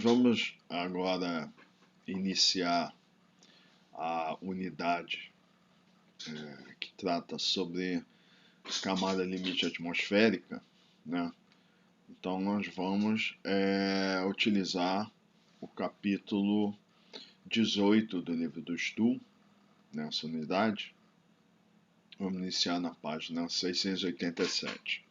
nós vamos agora iniciar a unidade que trata sobre camada limite atmosférica, né? Então nós vamos utilizar o capítulo 18 do livro do Stu, nessa unidade. Vamos iniciar na página 687.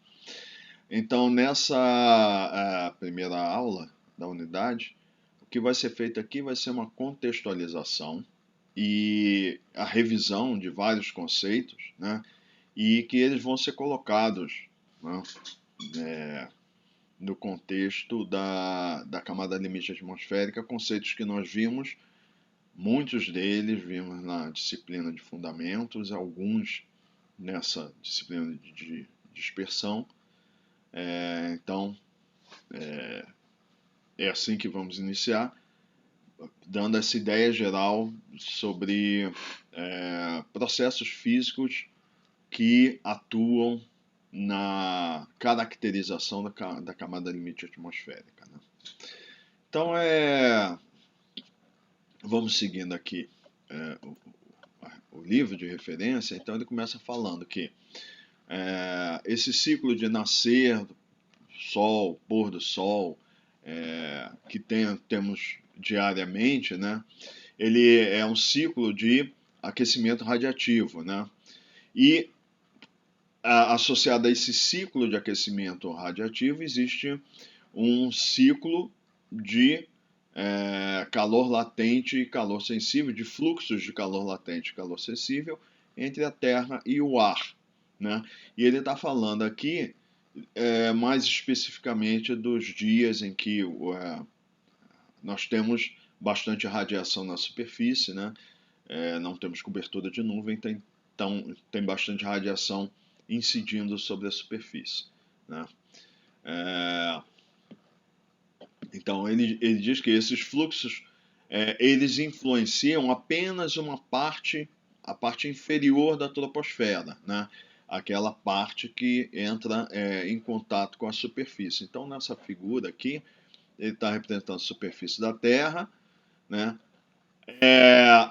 Então, nessa primeira aula da unidade, o que vai ser feito aqui vai ser uma contextualização e a revisão de vários conceitos, né? E que eles vão ser colocados, né, no contexto da camada limite atmosférica, conceitos que nós vimos, muitos deles vimos na disciplina de fundamentos, alguns nessa disciplina de dispersão. Então, é assim que vamos iniciar, dando essa ideia geral sobre processos físicos que atuam na caracterização da camada limite atmosférica, né? Então, vamos seguindo aqui o livro de referência. Então, ele começa falando que esse ciclo de nascer, sol, pôr do sol, que temos diariamente, né? Ele é um ciclo de aquecimento radiativo, né? E associado a esse ciclo de aquecimento radiativo existe um ciclo de calor latente e calor sensível, de fluxos de calor latente e calor sensível entre a Terra e o ar, né? E ele está falando aqui mais especificamente dos dias em que nós temos bastante radiação na superfície, né? Não temos cobertura de nuvem, então tem bastante radiação incidindo sobre a superfície, né? Então ele diz que esses fluxos eles influenciam apenas a parte inferior da troposfera, né? Aquela parte que entra em contato com a superfície. Então, nessa figura aqui, ele está representando a superfície da Terra, né?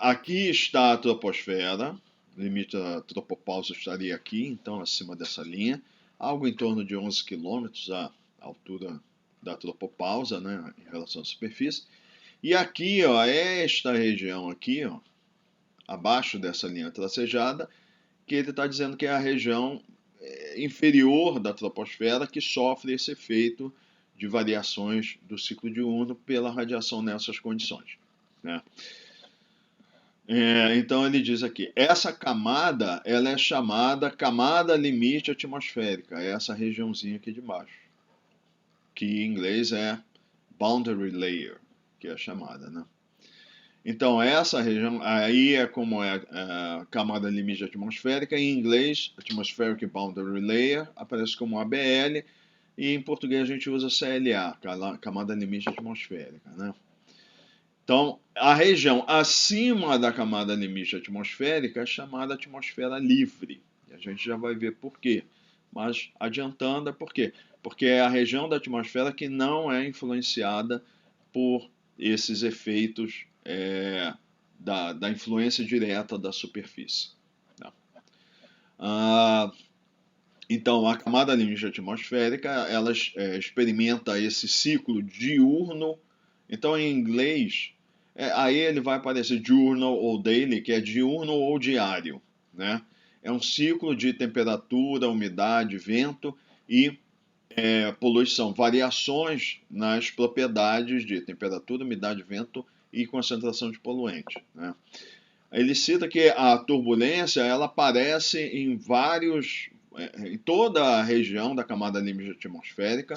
Aqui está a troposfera, o limite da tropopausa estaria aqui, então acima dessa linha, algo em torno de 11 quilômetros a altura da tropopausa, né, em relação à superfície. E aqui, ó, esta região aqui, ó, abaixo dessa linha tracejada, que ele está dizendo que é a região inferior da troposfera que sofre esse efeito de variações do ciclo diurno pela radiação nessas condições, né? Então ele diz aqui, essa camada ela é chamada camada limite atmosférica, essa regiãozinha aqui de baixo, que em inglês é boundary layer, que é a chamada, né? Então, essa região aí é como é a camada limite atmosférica. Em inglês, Atmospheric Boundary Layer, aparece como ABL, e em português a gente usa CLA, camada limite atmosférica, né? Então, a região acima da camada limite atmosférica é chamada atmosfera livre. E a gente já vai ver por quê. Mas, adiantando, é por quê? Porque é a região da atmosfera que não é influenciada por esses efeitos da influência direta da superfície. Então, a camada limite atmosférica, ela experimenta esse ciclo diurno. Então, em inglês, aí ele vai aparecer diurnal ou daily, que é diurno ou diário, né? É um ciclo de temperatura, umidade, vento e poluição, variações nas propriedades de temperatura, umidade, vento e concentração de poluente, né? Ele cita que a turbulência ela aparece em em toda a região da camada limite atmosférica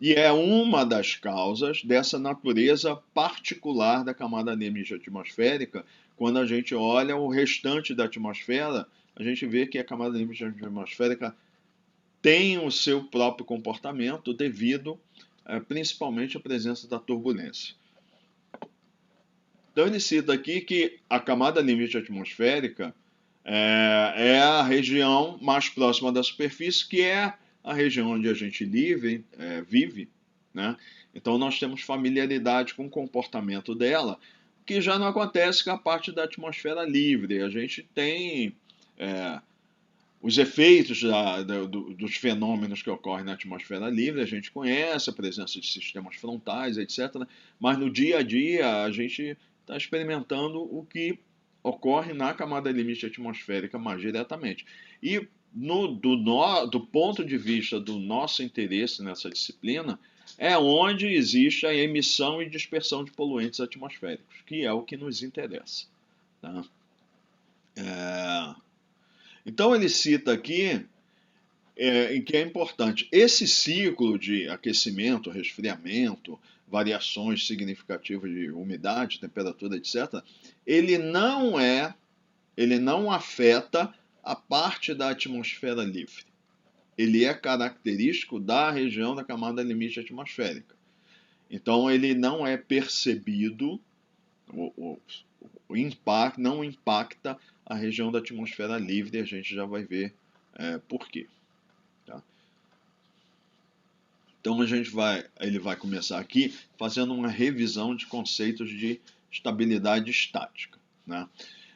e é uma das causas dessa natureza particular da camada limite atmosférica. Quando a gente olha o restante da atmosfera, a gente vê que a camada limite atmosférica tem o seu próprio comportamento devido principalmente à presença da turbulência. Então ele cita aqui que a camada limite atmosférica é a região mais próxima da superfície, que é a região onde a gente vive, né? Então nós temos familiaridade com o comportamento dela, que já não acontece com a parte da atmosfera livre. A gente tem os efeitos dos fenômenos que ocorrem na atmosfera livre, a gente conhece a presença de sistemas frontais, etc. Né? Mas no dia a dia a gente está experimentando o que ocorre na camada limite atmosférica mais diretamente. E do ponto de vista do nosso interesse nessa disciplina, é onde existe a emissão e dispersão de poluentes atmosféricos, que é o que nos interessa. Tá? Então ele cita aqui em que é importante. Esse ciclo de aquecimento, resfriamento, variações significativas de umidade, temperatura, etc., ele não afeta a parte da atmosfera livre. Ele é característico da região da camada limite atmosférica. Então ele não é percebido, o impacto não impacta a região da atmosfera livre, e a gente já vai ver por quê. Tá? Então ele vai começar aqui fazendo uma revisão de conceitos de estabilidade estática. Né?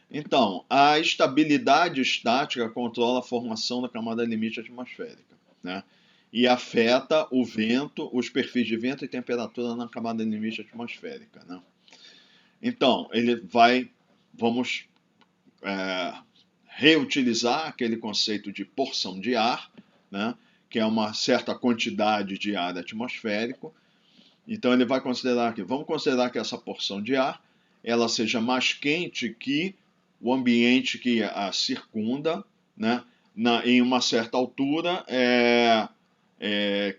Então, a estabilidade estática controla a formação da camada limite atmosférica, né? E afeta o vento, os perfis de vento e temperatura na camada limite atmosférica, né? Então, vamos reutilizar aquele conceito de porção de ar, né? Que é uma certa quantidade de ar atmosférico. Então ele vai considerar que, vamos considerar que essa porção de ar ela seja mais quente que o ambiente que a circunda, né? Em uma certa altura,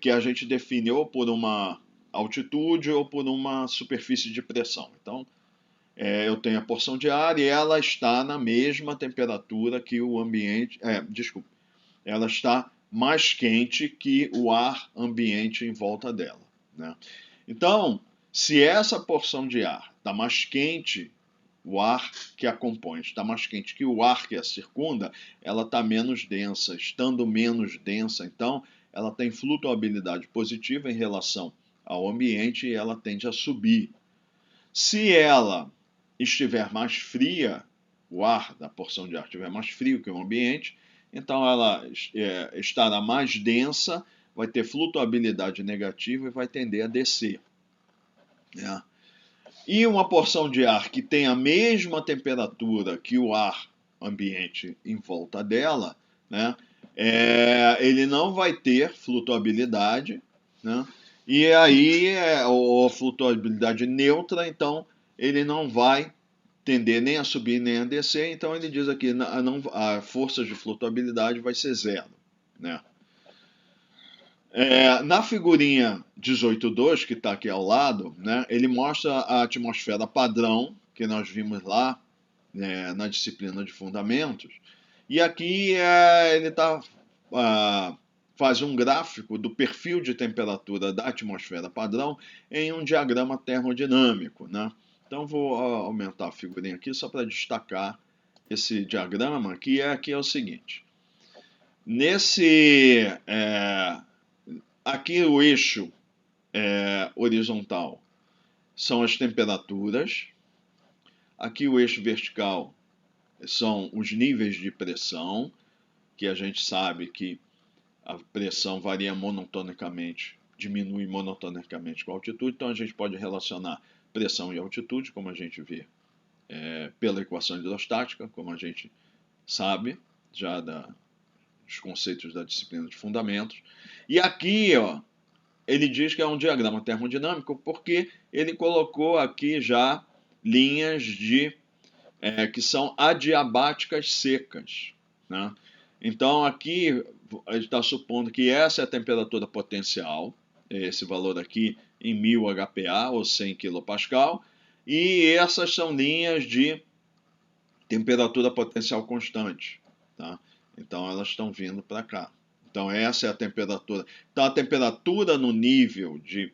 que a gente define ou por uma altitude ou por uma superfície de pressão. Então, eu tenho a porção de ar e ela está na mesma temperatura que o ambiente. Desculpa, ela está mais quente que o ar ambiente em volta dela. Né? Então, se essa porção de ar está mais quente, o ar que a compõe está mais quente que o ar que a circunda, ela está menos densa. Estando menos densa, então, ela tem flutuabilidade positiva em relação ao ambiente e ela tende a subir. Se ela estiver mais fria, o ar da porção de ar estiver mais frio que o ambiente, então ela estará mais densa, vai ter flutuabilidade negativa e vai tender a descer. Né? E uma porção de ar que tem a mesma temperatura que o ar ambiente em volta dela, né, ele não vai ter flutuabilidade, né, e aí ou flutuabilidade neutra, então ele não vai tender nem a subir nem a descer, então ele diz aqui a força de flutuabilidade vai ser zero. Né? Na figurinha 18.2, que está aqui ao lado, né, ele mostra a atmosfera padrão, que nós vimos lá na disciplina de fundamentos, e aqui ele faz um gráfico do perfil de temperatura da atmosfera padrão em um diagrama termodinâmico. Né? Então vou aumentar a figurinha aqui só para destacar esse diagrama, que aqui é o seguinte. Aqui o eixo horizontal são as temperaturas, aqui o eixo vertical são os níveis de pressão, que a gente sabe que a pressão varia monotonicamente, diminui monotonicamente com a altitude, então a gente pode relacionar pressão e altitude, como a gente vê pela equação hidrostática, como a gente sabe já dos conceitos da disciplina de fundamentos. E aqui, ele diz que é um diagrama termodinâmico porque ele colocou aqui já linhas que são adiabáticas secas. Né? Então, aqui ele está supondo que essa é a temperatura potencial, esse valor aqui em 1000 HPa ou 100 kPa, e essas são linhas de temperatura potencial constante. Tá? Então, elas estão vindo para cá. Então, essa é a temperatura. Então, a temperatura no nível de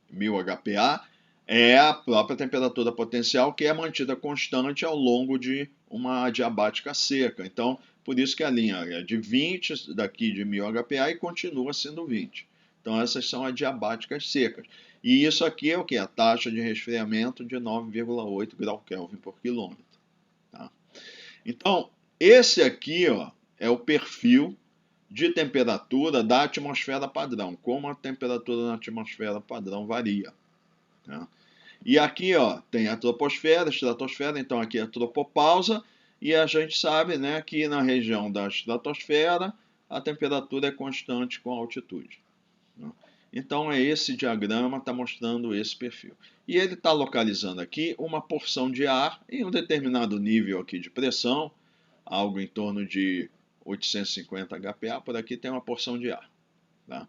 1000 HPa é a própria temperatura potencial que é mantida constante ao longo de uma adiabática seca. Então, por isso que a linha é de 20 daqui de 1000 HPa e continua sendo 20. Então essas são adiabáticas secas. E isso aqui é o que? A taxa de resfriamento de 9,8 graus Kelvin por quilômetro. Tá? Então, esse aqui ó, é o perfil de temperatura da atmosfera padrão, como a temperatura na atmosfera padrão varia. Tá? E aqui ó, tem a troposfera, a estratosfera, então aqui é a tropopausa, e a gente sabe né, que na região da estratosfera a temperatura é constante com a altitude. Né? Então esse diagrama está mostrando esse perfil. E ele está localizando aqui uma porção de ar em um determinado nível aqui de pressão, algo em torno de 850 HPa, por aqui tem uma porção de ar. Tá?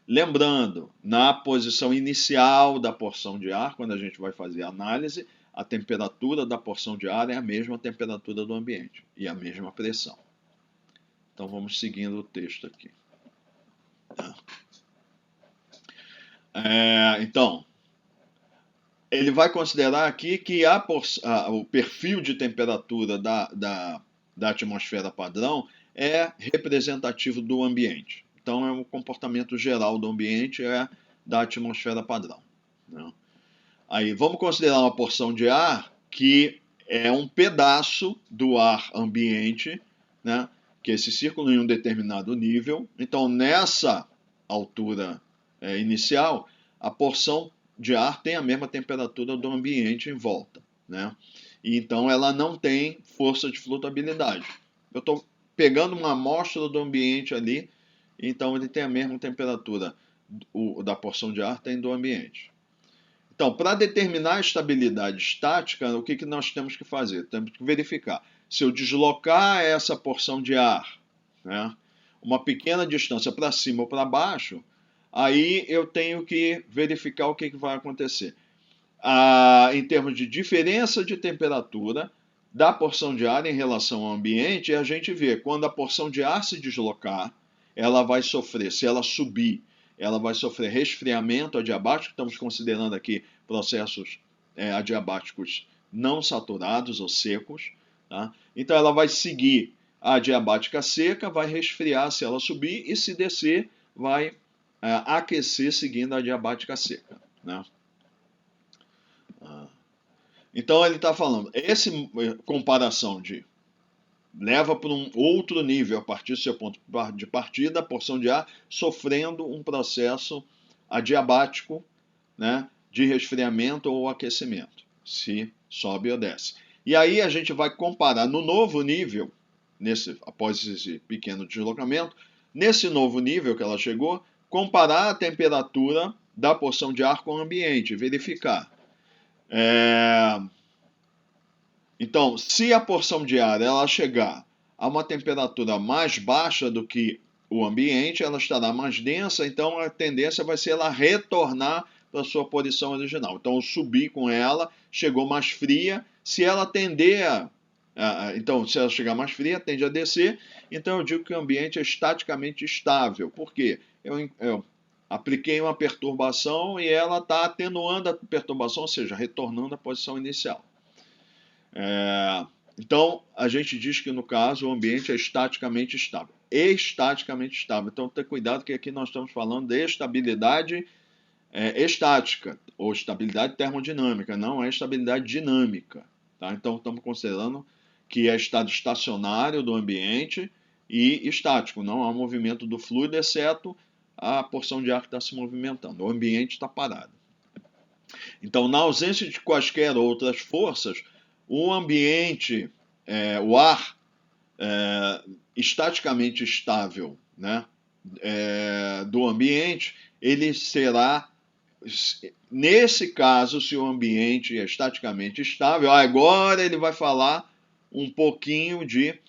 Lembrando, na posição inicial da porção de ar, quando a gente vai fazer a análise, a temperatura da porção de ar é a mesma temperatura do ambiente e a mesma pressão. Então vamos seguindo o texto aqui. Tá? Então, ele vai considerar aqui que o perfil de temperatura da atmosfera padrão é representativo do ambiente. Então, é o comportamento geral do ambiente da atmosfera padrão. Né? Aí, vamos considerar uma porção de ar que é um pedaço do ar ambiente, né? Que esse círculo em um determinado nível. Então, nessa altura inicial, a porção de ar tem a mesma temperatura do ambiente em volta. Né? E, então, ela não tem força de flutuabilidade. Eu estou pegando uma amostra do ambiente ali, então ele tem a mesma temperatura da porção de ar tem do ambiente. Então, para determinar a estabilidade estática, o que nós temos que fazer? Temos que verificar. Se eu deslocar essa porção de ar, né, uma pequena distância para cima ou para baixo, aí eu tenho que verificar o que vai acontecer. Em termos de diferença de temperatura da porção de ar em relação ao ambiente, a gente vê quando a porção de ar se deslocar, ela vai sofrer, se ela subir, ela vai sofrer resfriamento adiabático, estamos considerando aqui processos adiabáticos não saturados ou secos. Tá? Então ela vai seguir a adiabática seca, vai resfriar se ela subir, e se descer, vai aquecer seguindo a adiabática seca. Né? Então ele está falando, essa comparação leva para um outro nível, a partir do seu ponto de partida, a porção de ar sofrendo um processo adiabático, né, de resfriamento ou aquecimento, se sobe ou desce. E aí a gente vai comparar no novo nível, após esse pequeno deslocamento, nesse novo nível que ela chegou, comparar a temperatura da porção de ar com o ambiente, verificar. Então, se a porção de ar ela chegar a uma temperatura mais baixa do que o ambiente, ela estará mais densa, então a tendência vai ser ela retornar para a sua posição original. Então, eu subi com ela, chegou mais fria, se ela tender então, se ela chegar mais fria, tende a descer, então eu digo que o ambiente é estaticamente estável. Por quê? Eu apliquei uma perturbação e ela está atenuando a perturbação, ou seja, retornando à posição inicial. Então, a gente diz que, no caso, o ambiente é estaticamente estável. Estaticamente estável. Então, ter cuidado que aqui nós estamos falando de estabilidade estática, ou estabilidade termodinâmica, não é estabilidade dinâmica. Tá? Então, estamos considerando que é estado estacionário do ambiente e estático. Não há movimento do fluido, exceto a porção de ar que está se movimentando. O ambiente está parado. Então, na ausência de quaisquer outras forças, o ambiente, o ar estaticamente estável, né, do ambiente, ele será, nesse caso, se o ambiente é estaticamente estável, agora ele vai falar um pouquinho de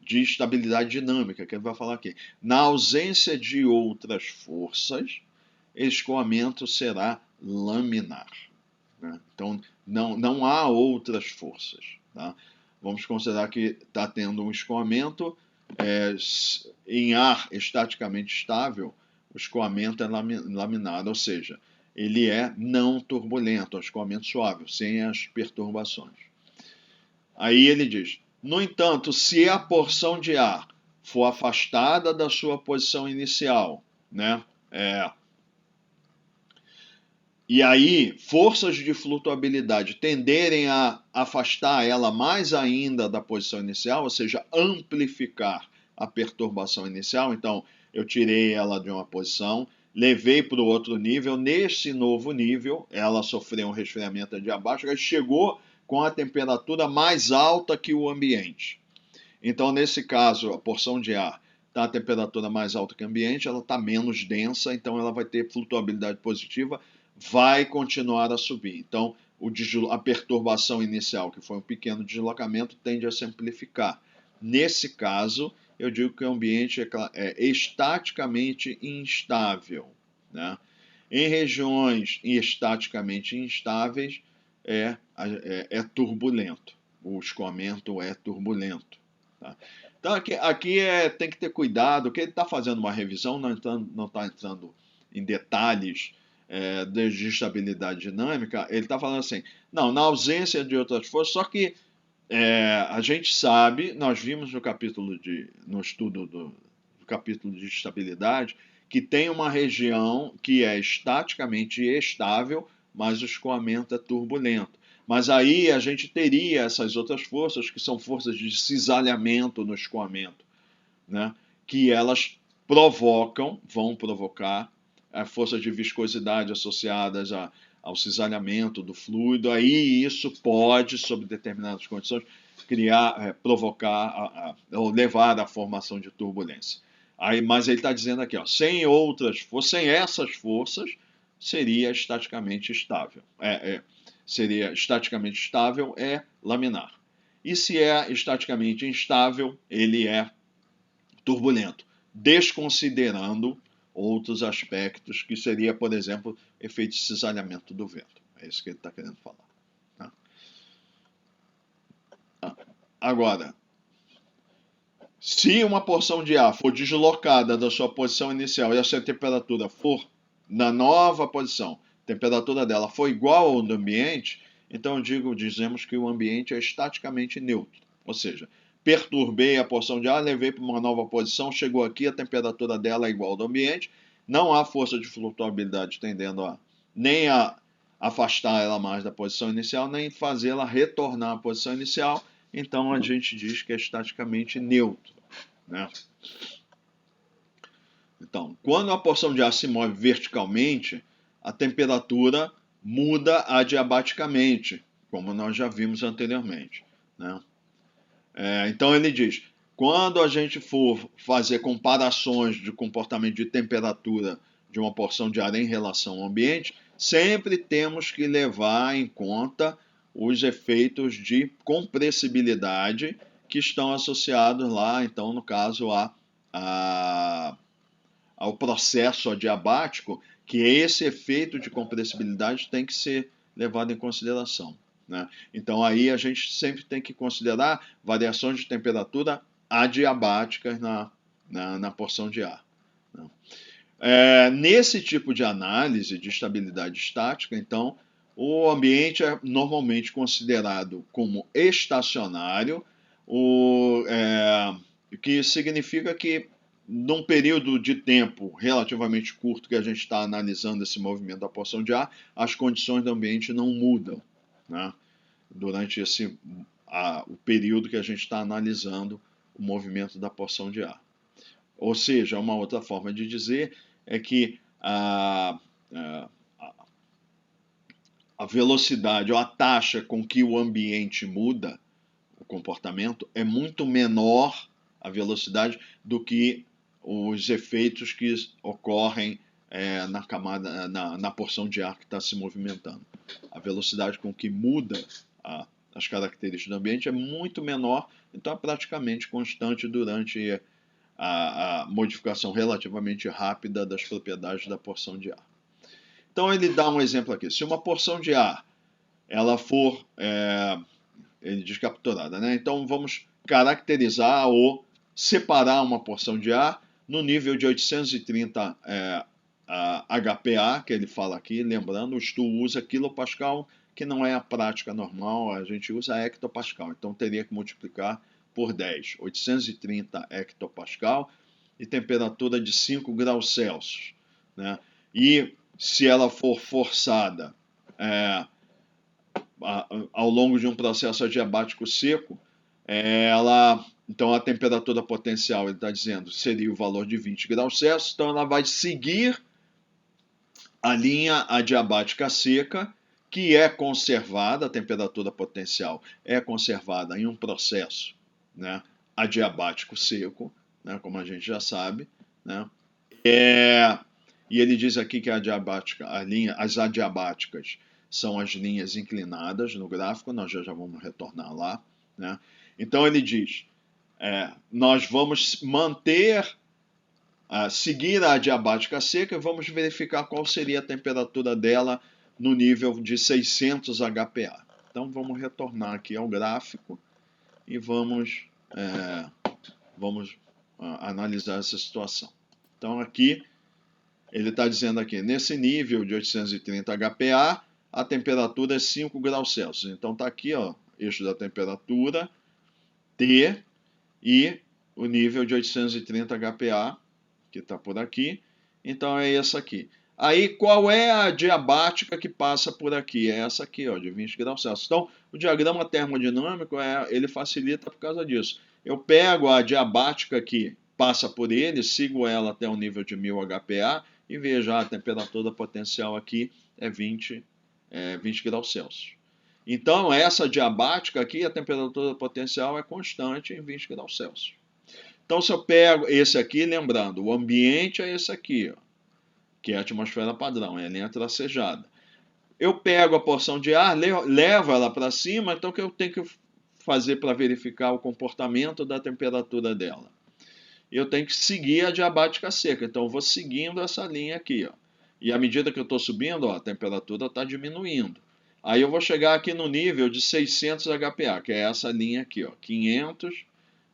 estabilidade dinâmica, que ele vai falar aqui. Na ausência de outras forças, escoamento será laminar. Né? Então, não há outras forças. Tá? Vamos considerar que está tendo um escoamento em ar estaticamente estável, o escoamento é laminar, ou seja, ele é não turbulento, é um escoamento suave, sem as perturbações. Aí ele diz, no entanto, se a porção de ar for afastada da sua posição inicial, né? E aí, forças de flutuabilidade tenderem a afastar ela mais ainda da posição inicial, ou seja, amplificar a perturbação inicial. Então, eu tirei ela de uma posição, levei para o outro nível. Nesse novo nível, ela sofreu um resfriamento adiabático e chegou com a temperatura mais alta que o ambiente. Então, nesse caso, a porção de ar está a temperatura mais alta que o ambiente, ela está menos densa, então ela vai ter flutuabilidade positiva, vai continuar a subir. Então, a perturbação inicial, que foi um pequeno deslocamento, tende a se amplificar. Nesse caso, eu digo que o ambiente é estaticamente instável, né? Em regiões estaticamente instáveis, é turbulento. O escoamento é turbulento. Tá? Então, aqui tem que ter cuidado, que ele está fazendo uma revisão, não está entrando em detalhes de estabilidade dinâmica. Ele está falando assim, não, na ausência de outras forças, só que a gente sabe, nós vimos no estudo do capítulo de estabilidade, que tem uma região que é estaticamente estável, mas o escoamento é turbulento. Mas aí a gente teria essas outras forças, que são forças de cisalhamento no escoamento, né? Que elas vão provocar forças de viscosidade associadas ao cisalhamento do fluido. Aí isso pode, sob determinadas condições, provocar ou levar à formação de turbulência. Mas ele está dizendo aqui, ó, sem essas forças, seria estaticamente estável. Seria estaticamente estável laminar. E se é estaticamente instável, ele é turbulento, desconsiderando outros aspectos, que seria, por exemplo, efeito de cisalhamento do vento. É isso que ele está querendo falar. Agora, se uma porção de ar for deslocada da sua posição inicial e a sua temperatura for na nova posição, a temperatura dela for igual ao do ambiente, então dizemos que o ambiente é estaticamente neutro. Ou seja, perturbei a porção de ar, levei para uma nova posição, chegou aqui, a temperatura dela é igual ao do ambiente, não há força de flutuabilidade tendendo nem a afastar ela mais da posição inicial, nem fazê-la retornar à posição inicial, então a gente diz que é estaticamente neutro, né? Então, quando a porção de ar se move verticalmente, a temperatura muda adiabaticamente, como nós já vimos anteriormente, né? Então ele diz, quando a gente for fazer comparações de comportamento de temperatura de uma porção de ar em relação ao ambiente, sempre temos que levar em conta os efeitos de compressibilidade que estão associados lá, então, no caso, ao processo adiabático, que esse efeito de compressibilidade tem que ser levado em consideração, né? Então, aí a gente sempre tem que considerar variações de temperatura adiabáticas na porção de ar, né? Nesse tipo de análise de estabilidade estática, então, o ambiente é normalmente considerado como estacionário, o que significa que, num período de tempo relativamente curto que a gente está analisando esse movimento da porção de ar, as condições do ambiente não mudam, né? Durante o período que a gente está analisando o movimento da porção de ar. Ou seja, uma outra forma de dizer é que a velocidade ou a taxa com que o ambiente muda, o comportamento, é muito menor a velocidade do que os efeitos que ocorrem na porção de ar que está se movimentando. A velocidade com que muda as características do ambiente é muito menor, então é praticamente constante durante a modificação relativamente rápida das propriedades da porção de ar. Então ele dá um exemplo aqui. Se uma porção de ar ela for, ele diz capturada, né? Então vamos caracterizar ou separar uma porção de ar no nível de 830 HPA, que ele fala aqui, lembrando, o Stu usa quilopascal, que não é a prática normal, a gente usa hectopascal, então teria que multiplicar por 10, 830 hectopascal, e temperatura de 5 graus Celsius, né? E se ela for forçada ao longo de um processo adiabático seco, então a temperatura potencial, ele está dizendo, seria o valor de 20 graus Celsius, então ela vai seguir a linha adiabática seca, que é conservada, a temperatura potencial é conservada em um processo, né, adiabático seco, né, como a gente já sabe, né, e ele diz aqui que as adiabáticas são as linhas inclinadas no gráfico, nós já vamos retornar lá, né. Então ele diz, nós vamos seguir a adiabática seca e vamos verificar qual seria a temperatura dela no nível de 600 HPa. Então vamos retornar aqui ao gráfico e vamos analisar essa situação. Então aqui, ele está dizendo aqui, nesse nível de 830 HPa, a temperatura é 5 graus Celsius. Então está aqui, ó, eixo da temperatura, T, e o nível de 830 HPa, que está por aqui. Então é essa aqui. Aí qual é a adiabática que passa por aqui? É essa aqui, ó, de 20 graus Celsius. Então o diagrama termodinâmico ele facilita por causa disso. Eu pego a adiabática que passa por ele, sigo ela até o nível de 1000 HPa e vejo a temperatura potencial aqui é 20 graus Celsius. Então essa adiabática aqui, a temperatura potencial é constante em 20 graus Celsius. Então, se eu pego esse aqui, lembrando, o ambiente é esse aqui, ó, que é a atmosfera padrão, é a linha tracejada. Eu pego a porção de ar, levo ela para cima, então o que eu tenho que fazer para verificar o comportamento da temperatura dela? Eu tenho que seguir a adiabática seca, então eu vou seguindo essa linha aqui, ó. E à medida que eu estou subindo, ó, a temperatura está diminuindo. Aí eu vou chegar aqui no nível de 600 HPa, que é essa linha aqui, ó, 500,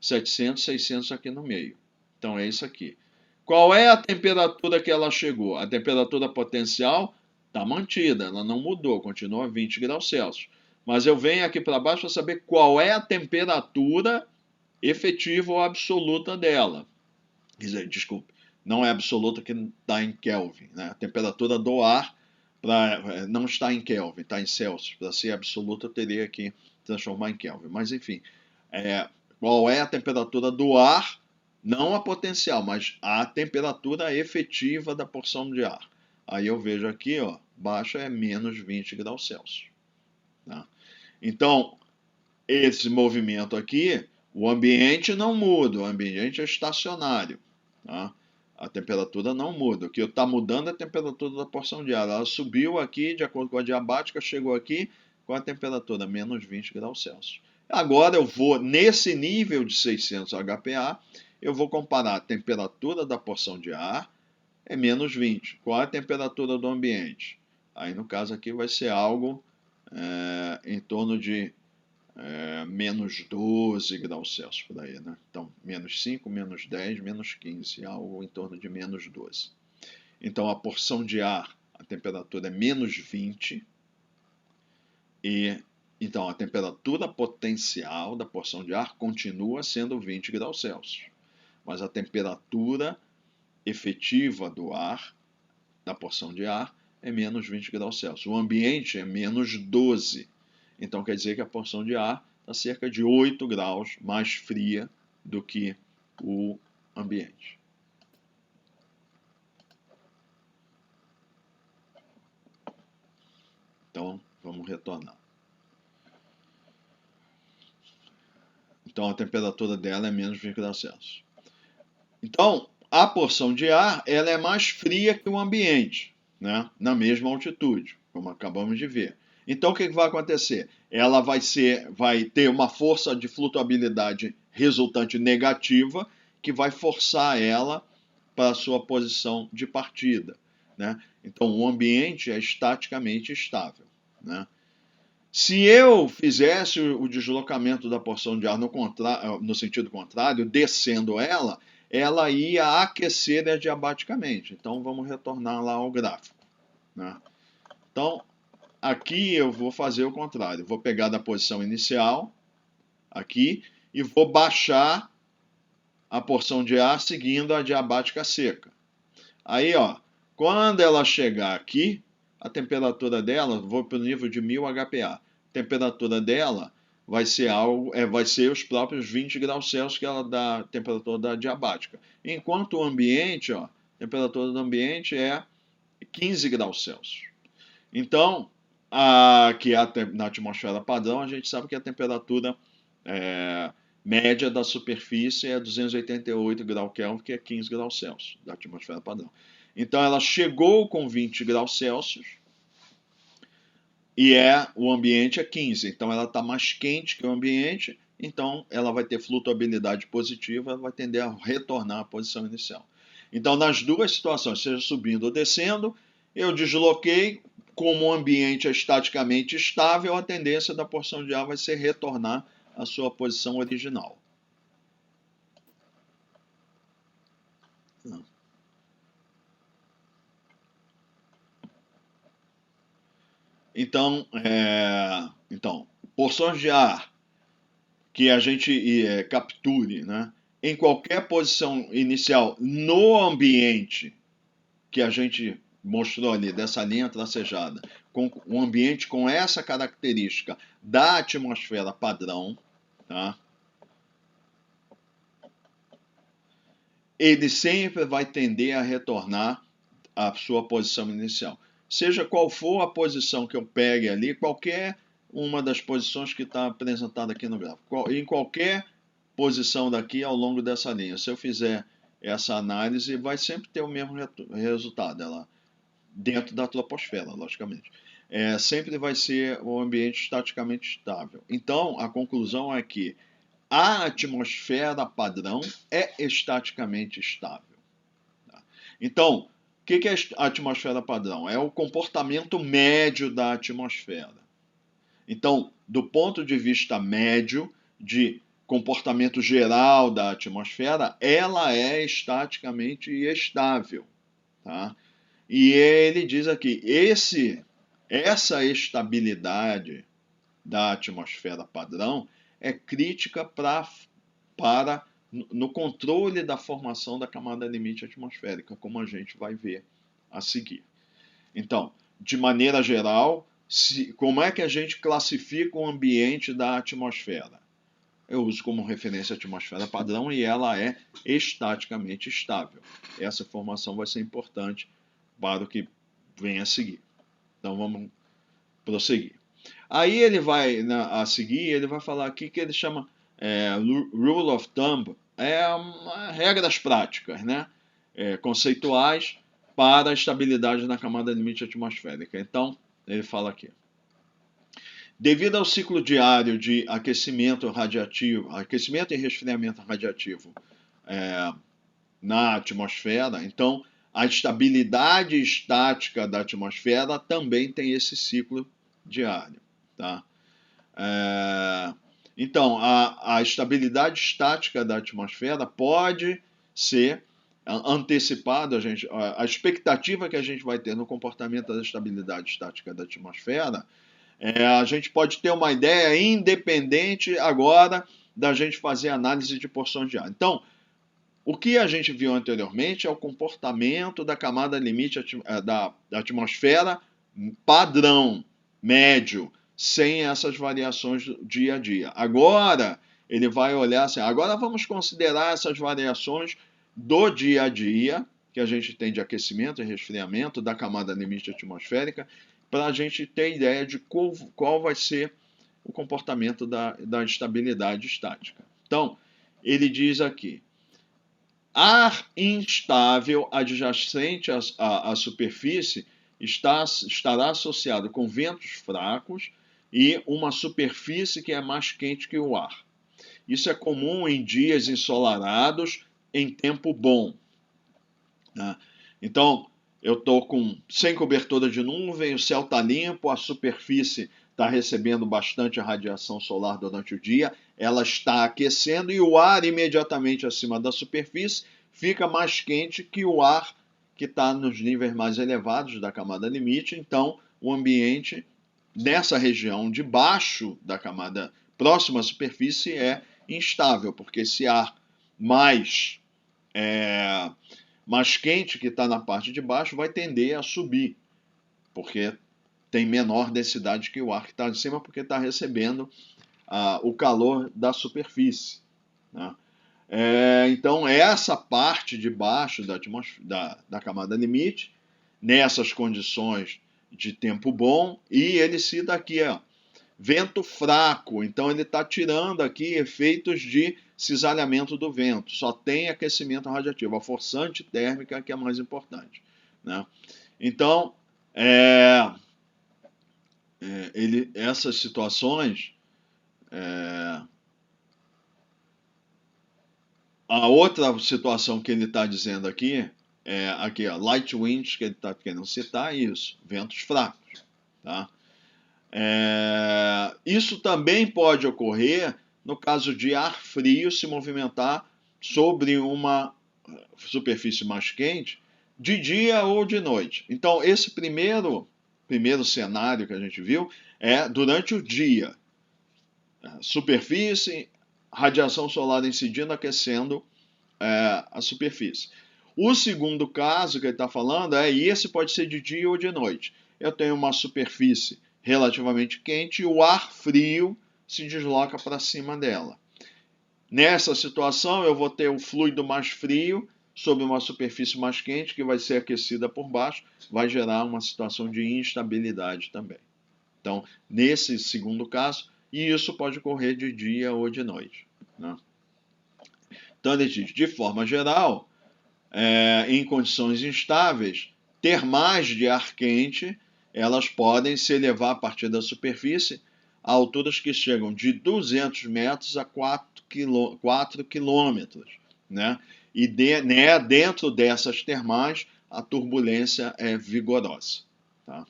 700, 600 aqui no meio. Então é isso aqui. Qual é a temperatura que ela chegou? A temperatura potencial está mantida, ela não mudou, continua 20 graus Celsius. Mas eu venho aqui para baixo para saber qual é a temperatura efetiva ou absoluta dela. Quer dizer, desculpe, não é absoluta que está em Kelvin, né? A temperatura do ar não está em Kelvin, está em Celsius. Para ser absoluta, eu teria que transformar em Kelvin. Mas, enfim, qual é a temperatura do ar, não a potencial, mas a temperatura efetiva da porção de ar. Aí eu vejo aqui, ó, baixa é menos 20 graus Celsius. Tá? Então, esse movimento aqui, o ambiente não muda, o ambiente é estacionário. Tá? A temperatura não muda. O que está mudando é a temperatura da porção de ar. Ela subiu aqui, de acordo com a diabática, chegou aqui com a temperatura menos 20 graus Celsius. Agora eu vou, nesse nível de 600 HPa, eu vou comparar a temperatura da porção de ar, é menos 20. Qual é a temperatura do ambiente? Aí, no caso aqui, vai ser algo em torno de menos 12 graus Celsius por aí, né? Então, menos 5, menos 10, menos 15, algo em torno de menos 12. Então, a porção de ar, a temperatura é menos 20, e então a temperatura potencial da porção de ar continua sendo 20 graus Celsius, mas a temperatura efetiva do ar, da porção de ar, é menos 20 graus Celsius. O ambiente é menos 12. Então, quer dizer que a porção de ar está cerca de 8 graus mais fria do que o ambiente. Então, vamos retornar. Então, a temperatura dela é menos 20 graus Celsius. Então, a porção de ar ela é mais fria que o ambiente, né? Na mesma altitude, como acabamos de ver. Então, o que vai acontecer? Ela vai ter uma força de flutuabilidade resultante negativa que vai forçar ela para a sua posição de partida, né? Então, o ambiente é estaticamente estável, né? Se eu fizesse o deslocamento da porção de ar no sentido contrário, descendo ela ia aquecer adiabaticamente. Então, vamos retornar lá ao gráfico, né? Então, aqui eu vou fazer o contrário. Vou pegar da posição inicial, aqui, e vou baixar a porção de ar seguindo a diabática seca. Aí, ó, quando ela chegar aqui, a temperatura dela, vou para o nível de 1000 HPA. A temperatura dela vai ser vai ser os próprios 20 graus Celsius que ela dá a temperatura da diabática. Enquanto o ambiente, ó, a temperatura do ambiente é 15 graus Celsius. Então, aqui na atmosfera padrão, a gente sabe que a temperatura média da superfície é 288 graus Kelvin, que é 15 graus Celsius da atmosfera padrão. Então, ela chegou com 20 graus Celsius e o ambiente é 15. Então, ela está mais quente que o ambiente, então ela vai ter flutuabilidade positiva, ela vai tender a retornar à posição inicial. Então, nas duas situações, seja subindo ou descendo, eu desloquei, como o ambiente é estaticamente estável, a tendência da porção de ar vai ser retornar à sua posição original. Então, porções de ar que a gente capture, né, em qualquer posição inicial no ambiente que a gente mostrou ali, dessa linha tracejada, com um ambiente com essa característica da atmosfera padrão, tá? Ele sempre vai tender a retornar à sua posição inicial. Seja qual for a posição que eu pegue ali, qualquer uma das posições que está apresentada aqui no gráfico, em qualquer posição daqui ao longo dessa linha, se eu fizer essa análise, vai sempre ter o mesmo resultado, ela dentro da troposfera, logicamente. Sempre vai ser um ambiente estaticamente estável. Então, a conclusão é que a atmosfera padrão é estaticamente estável. Tá? Então, o que é a atmosfera padrão? É o comportamento médio da atmosfera. Então, do ponto de vista médio, de comportamento geral da atmosfera, ela é estaticamente estável. Tá? E ele diz aqui, essa estabilidade da atmosfera padrão é crítica para no controle da formação da camada limite atmosférica, como a gente vai ver a seguir. Então, de maneira geral, como é que a gente classifica o ambiente da atmosfera? Eu uso como referência a atmosfera padrão e ela é estaticamente estável. Essa informação vai ser importante para o que vem a seguir. Então vamos prosseguir. Aí ele vai, a seguir, ele vai falar aqui que ele chama rule of thumb, regras práticas, né? Conceituais para a estabilidade na camada limite atmosférica. Então, ele fala aqui. Devido ao ciclo diário de aquecimento e resfriamento radiativo na atmosfera, então a estabilidade estática da atmosfera também tem esse ciclo diário. Tá? Então, a estabilidade estática da atmosfera pode ser antecipada, a expectativa que a gente vai ter no comportamento da estabilidade estática da atmosfera, a gente pode ter uma ideia independente agora da gente fazer análise de porções de ar. Então, o que a gente viu anteriormente é o comportamento da camada limite da atmosfera padrão, médio, sem essas variações do dia a dia. Agora, ele vai olhar assim, agora vamos considerar essas variações do dia a dia, que a gente tem de aquecimento e resfriamento da camada limite atmosférica, para a gente ter ideia de qual vai ser o comportamento da estabilidade estática. Então, ele diz aqui, ar instável adjacente à superfície estará associado com ventos fracos e uma superfície que é mais quente que o ar. Isso é comum em dias ensolarados em tempo bom. Né? Então, eu estou sem cobertura de nuvem, o céu está limpo, a superfície está recebendo bastante radiação solar durante o dia, ela está aquecendo e o ar imediatamente acima da superfície fica mais quente que o ar que está nos níveis mais elevados da camada limite. Então, o ambiente nessa região de baixo da camada próxima à superfície é instável, porque esse ar mais quente que está na parte de baixo vai tender a subir, porque tem menor densidade que o ar que está de cima, porque está recebendo o calor da superfície, né? Então, essa parte de baixo da camada limite, nessas condições de tempo bom, e ele cita aqui, vento fraco, então ele está tirando aqui efeitos de cisalhamento do vento, só tem aquecimento radiativo, a forçante térmica que é mais importante, né? Então, essas situações, a outra situação que ele está dizendo aqui, aqui, light winds, que ele está querendo citar, é isso, ventos fracos, tá? Isso também pode ocorrer no caso de ar frio se movimentar sobre uma superfície mais quente, de dia ou de noite. Então, esse primeiro cenário que a gente viu é durante o dia. Superfície, radiação solar incidindo, aquecendo a superfície. O segundo caso que ele está falando e esse pode ser de dia ou de noite. Eu tenho uma superfície relativamente quente e o ar frio se desloca para cima dela. Nessa situação, eu vou ter o fluido mais frio sobre uma superfície mais quente, que vai ser aquecida por baixo, vai gerar uma situação de instabilidade também. Então, nesse segundo caso, e isso pode ocorrer de dia ou de noite, né? Então, ele diz, de forma geral, em condições instáveis, termais de ar quente, elas podem se elevar a partir da superfície a alturas que chegam de 200 metros a 4 quilômetros, né? E dentro dessas termais, a turbulência é vigorosa, tá?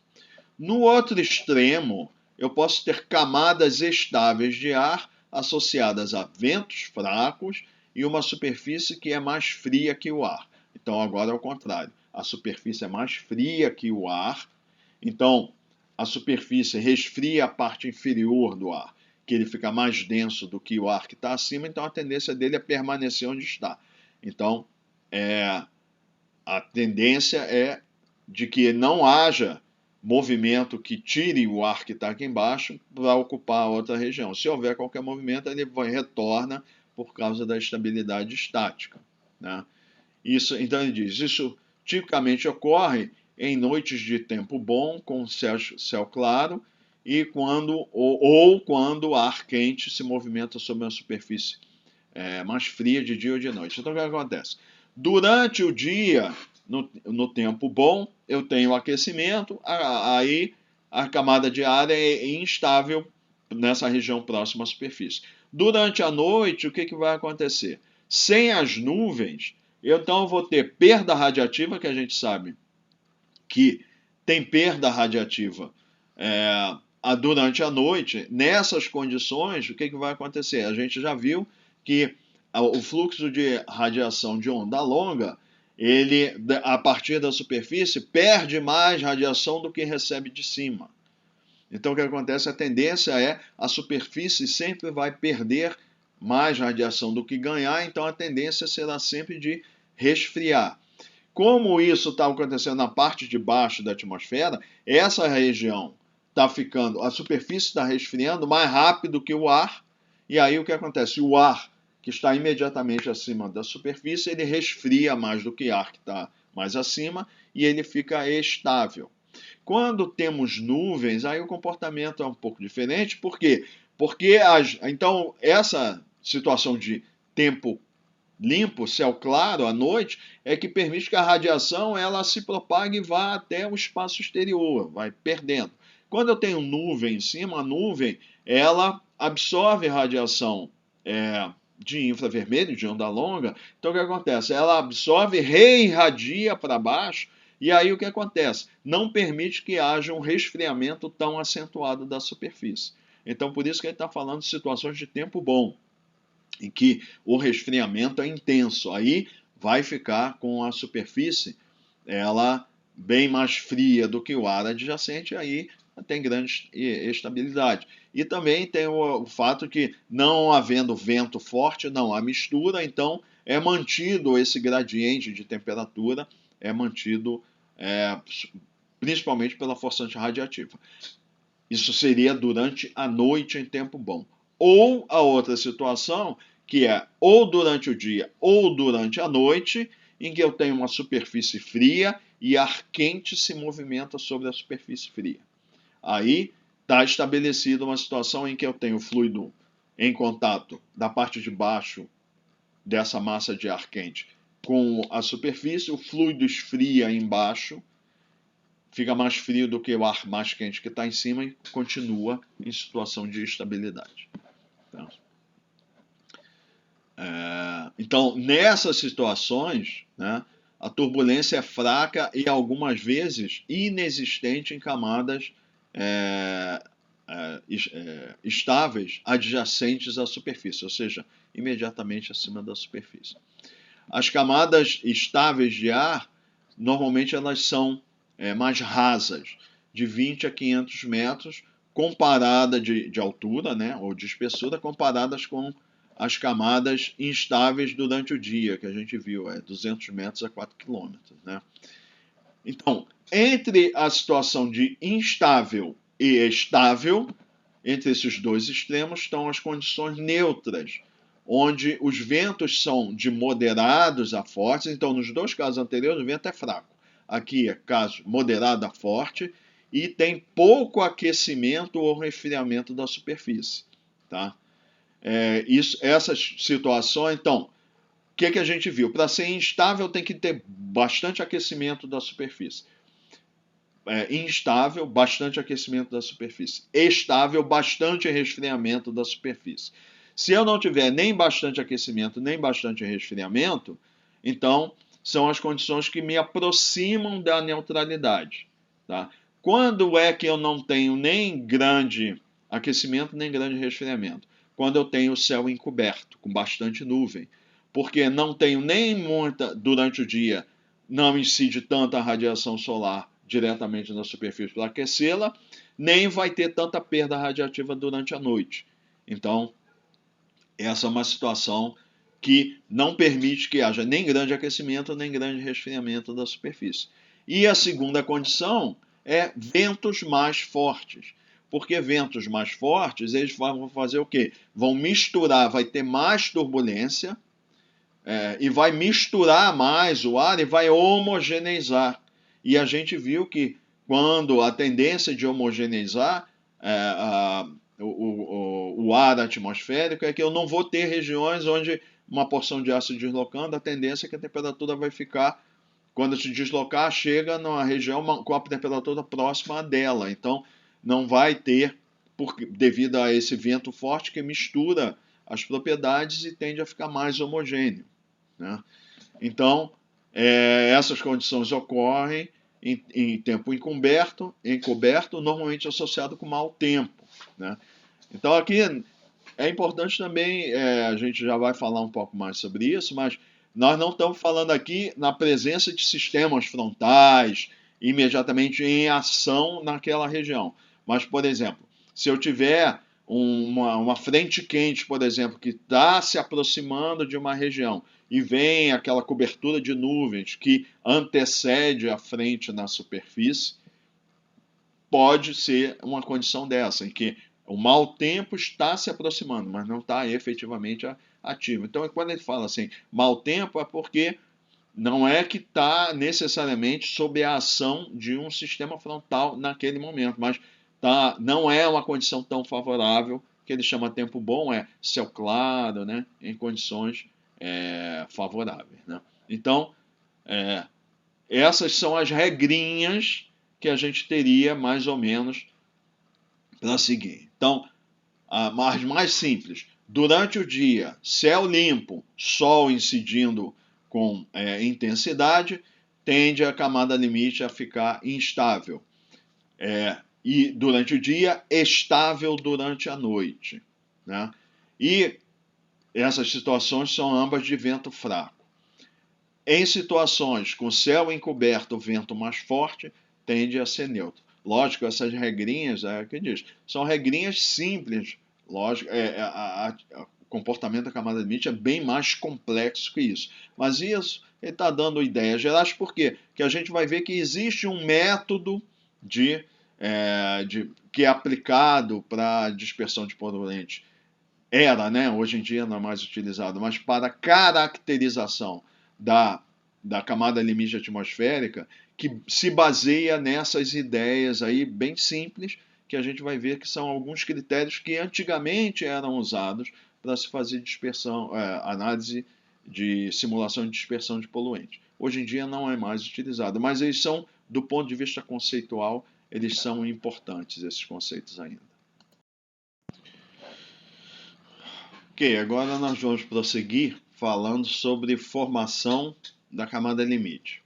No outro extremo, eu posso ter camadas estáveis de ar associadas a ventos fracos e uma superfície que é mais fria que o ar. Então, agora é o contrário. A superfície é mais fria que o ar. Então, a superfície resfria a parte inferior do ar, que ele fica mais denso do que o ar que está acima. Então, a tendência dele é permanecer onde está. Então, a tendência é de que não haja movimento que tire o ar que está aqui embaixo para ocupar a outra região. Se houver qualquer movimento, ele retorna por causa da estabilidade estática, né? Então ele diz, isso tipicamente ocorre em noites de tempo bom, com céu claro, e quando o ar quente se movimenta sobre uma superfície mais fria de dia ou de noite. Então o que acontece? Durante o dia, no tempo bom, eu tenho aquecimento, aí a camada de ar é instável nessa região próxima à superfície. Durante a noite, o que vai acontecer? Sem as nuvens, então eu vou ter perda radiativa, que a gente sabe que tem perda radiativa durante a noite. Nessas condições, o que vai acontecer? A gente já viu que o fluxo de radiação de onda longa, ele, a partir da superfície, perde mais radiação do que recebe de cima. Então, o que acontece? A tendência é a superfície sempre vai perder mais radiação do que ganhar, então a tendência será sempre de resfriar. Como isso está acontecendo na parte de baixo da atmosfera, essa região está ficando, a superfície está resfriando mais rápido que o ar, e aí o que acontece? O ar que está imediatamente acima da superfície, ele resfria mais do que o ar que está mais acima, e ele fica estável. Quando temos nuvens, aí o comportamento é um pouco diferente. Por quê? Porque então essa situação de tempo limpo, céu claro à noite, é que permite que a radiação ela se propague e vá até o espaço exterior, vai perdendo. Quando eu tenho nuvem em cima, a nuvem ela absorve radiação de infravermelho, de onda longa. Então o que acontece? Ela absorve, reirradia para baixo, e aí o que acontece? Não permite que haja um resfriamento tão acentuado da superfície. Então por isso que ele está falando de situações de tempo bom, em que o resfriamento é intenso. Aí vai ficar com a superfície ela bem mais fria do que o ar adjacente, aí tem grande estabilidade. E também tem o fato que, não havendo vento forte, não há mistura, então é mantido esse gradiente de temperatura, é mantido principalmente pela forçante radiativa. Isso seria durante a noite em tempo bom. Ou a outra situação, que é ou durante o dia ou durante a noite, em que eu tenho uma superfície fria e ar quente se movimenta sobre a superfície fria. Aí está estabelecida uma situação em que eu tenho fluido em contato da parte de baixo dessa massa de ar quente com a superfície, o fluido esfria embaixo, fica mais frio do que o ar mais quente que está em cima e continua em situação de estabilidade. Então, nessas situações, né, a turbulência é fraca e algumas vezes inexistente em camadas estáveis adjacentes à superfície, ou seja, imediatamente acima da superfície. As camadas estáveis de ar, normalmente elas são mais rasas, de 20 a 500 metros, comparada de altura, né, ou de espessura, comparadas com as camadas instáveis durante o dia, que a gente viu, 200 metros a 4 quilômetros. Né? Então, entre a situação de instável e estável, entre esses dois extremos, estão as condições neutras, onde os ventos são de moderados a fortes. Então, nos dois casos anteriores, o vento é fraco. Aqui é caso moderado a forte e tem pouco aquecimento ou resfriamento da superfície. Tá? Essas situações, então, o que a gente viu? Para ser instável tem que ter bastante aquecimento da superfície. Instável, bastante aquecimento da superfície. Estável, bastante resfriamento da superfície. Se eu não tiver nem bastante aquecimento, nem bastante resfriamento, então são as condições que me aproximam da neutralidade. Tá? Quando é que eu não tenho nem grande aquecimento, nem grande resfriamento? Quando eu tenho o céu encoberto, com bastante nuvem. Porque não tenho nem muita, durante o dia, não incide tanta radiação solar diretamente na superfície para aquecê-la, nem vai ter tanta perda radiativa durante a noite. Então, essa é uma situação que não permite que haja nem grande aquecimento, nem grande resfriamento da superfície. E a segunda condição é ventos mais fortes. Porque ventos mais fortes, eles vão fazer o quê? Vão misturar, vai ter mais turbulência, e vai misturar mais o ar e vai homogeneizar. E a gente viu que quando a tendência de homogeneizar o ar atmosférico é que eu não vou ter regiões onde uma porção de ar se deslocando, a tendência é que a temperatura vai ficar, quando se deslocar, chega numa região com a temperatura próxima dela. Então, não vai ter, devido a esse vento forte que mistura as propriedades e tende a ficar mais homogêneo. Né? Então, essas condições ocorrem em tempo encoberto, normalmente associado com mau tempo. Né? Então, aqui é importante também, a gente já vai falar um pouco mais sobre isso, mas nós não estamos falando aqui na presença de sistemas frontais imediatamente em ação naquela região. Mas, por exemplo, se eu tiver uma frente quente, por exemplo, que está se aproximando de uma região e vem aquela cobertura de nuvens que antecede a frente na superfície, pode ser uma condição dessa, em que o mau tempo está se aproximando, mas não está efetivamente ativo. Então, quando ele fala assim, mau tempo, é porque não é que está necessariamente sob a ação de um sistema frontal naquele momento, mas não é uma condição tão favorável, que ele chama tempo bom, é céu claro, né, em condições favoráveis. Né? Então, essas são as regrinhas que a gente teria mais ou menos para seguir. Então, as mais simples, durante o dia, céu limpo, sol incidindo com intensidade, tende a camada limite a ficar instável. E durante o dia, estável durante a noite. Né? E essas situações são ambas de vento fraco. Em situações com céu encoberto, vento mais forte, tende a ser neutro. Lógico, essas regrinhas, que diz, são regrinhas simples. Lógico, o comportamento da camada limite é bem mais complexo que isso. Mas isso, ele está dando ideias gerais, por quê? Porque a gente vai ver que existe um método que é aplicado para dispersão de poluentes. Era, né? Hoje em dia não é mais utilizado, mas para caracterização da camada limite atmosférica, que se baseia nessas ideias aí bem simples, que a gente vai ver que são alguns critérios que antigamente eram usados para se fazer dispersão, análise de simulação de dispersão de poluentes. Hoje em dia não é mais utilizado, mas eles são, do ponto de vista conceitual, eles são importantes, esses conceitos ainda. Ok, agora nós vamos prosseguir falando sobre formação da camada limite.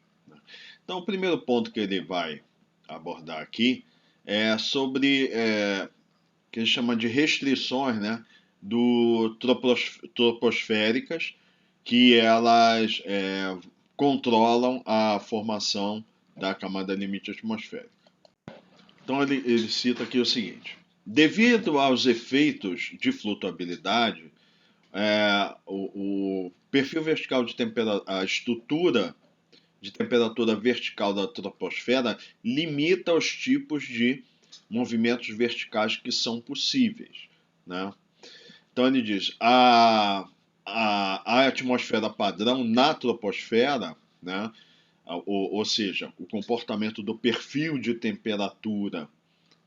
Então, o primeiro ponto que ele vai abordar aqui é sobre que ele chama de restrições, né, troposféricas, que elas controlam a formação da camada limite atmosférica. Então ele cita aqui o seguinte: devido aos efeitos de flutuabilidade, o perfil vertical de temperatura, a estrutura de temperatura vertical da troposfera limita os tipos de movimentos verticais que são possíveis, né? Então ele diz, a atmosfera padrão na troposfera, né? Ou seja, o comportamento do perfil de temperatura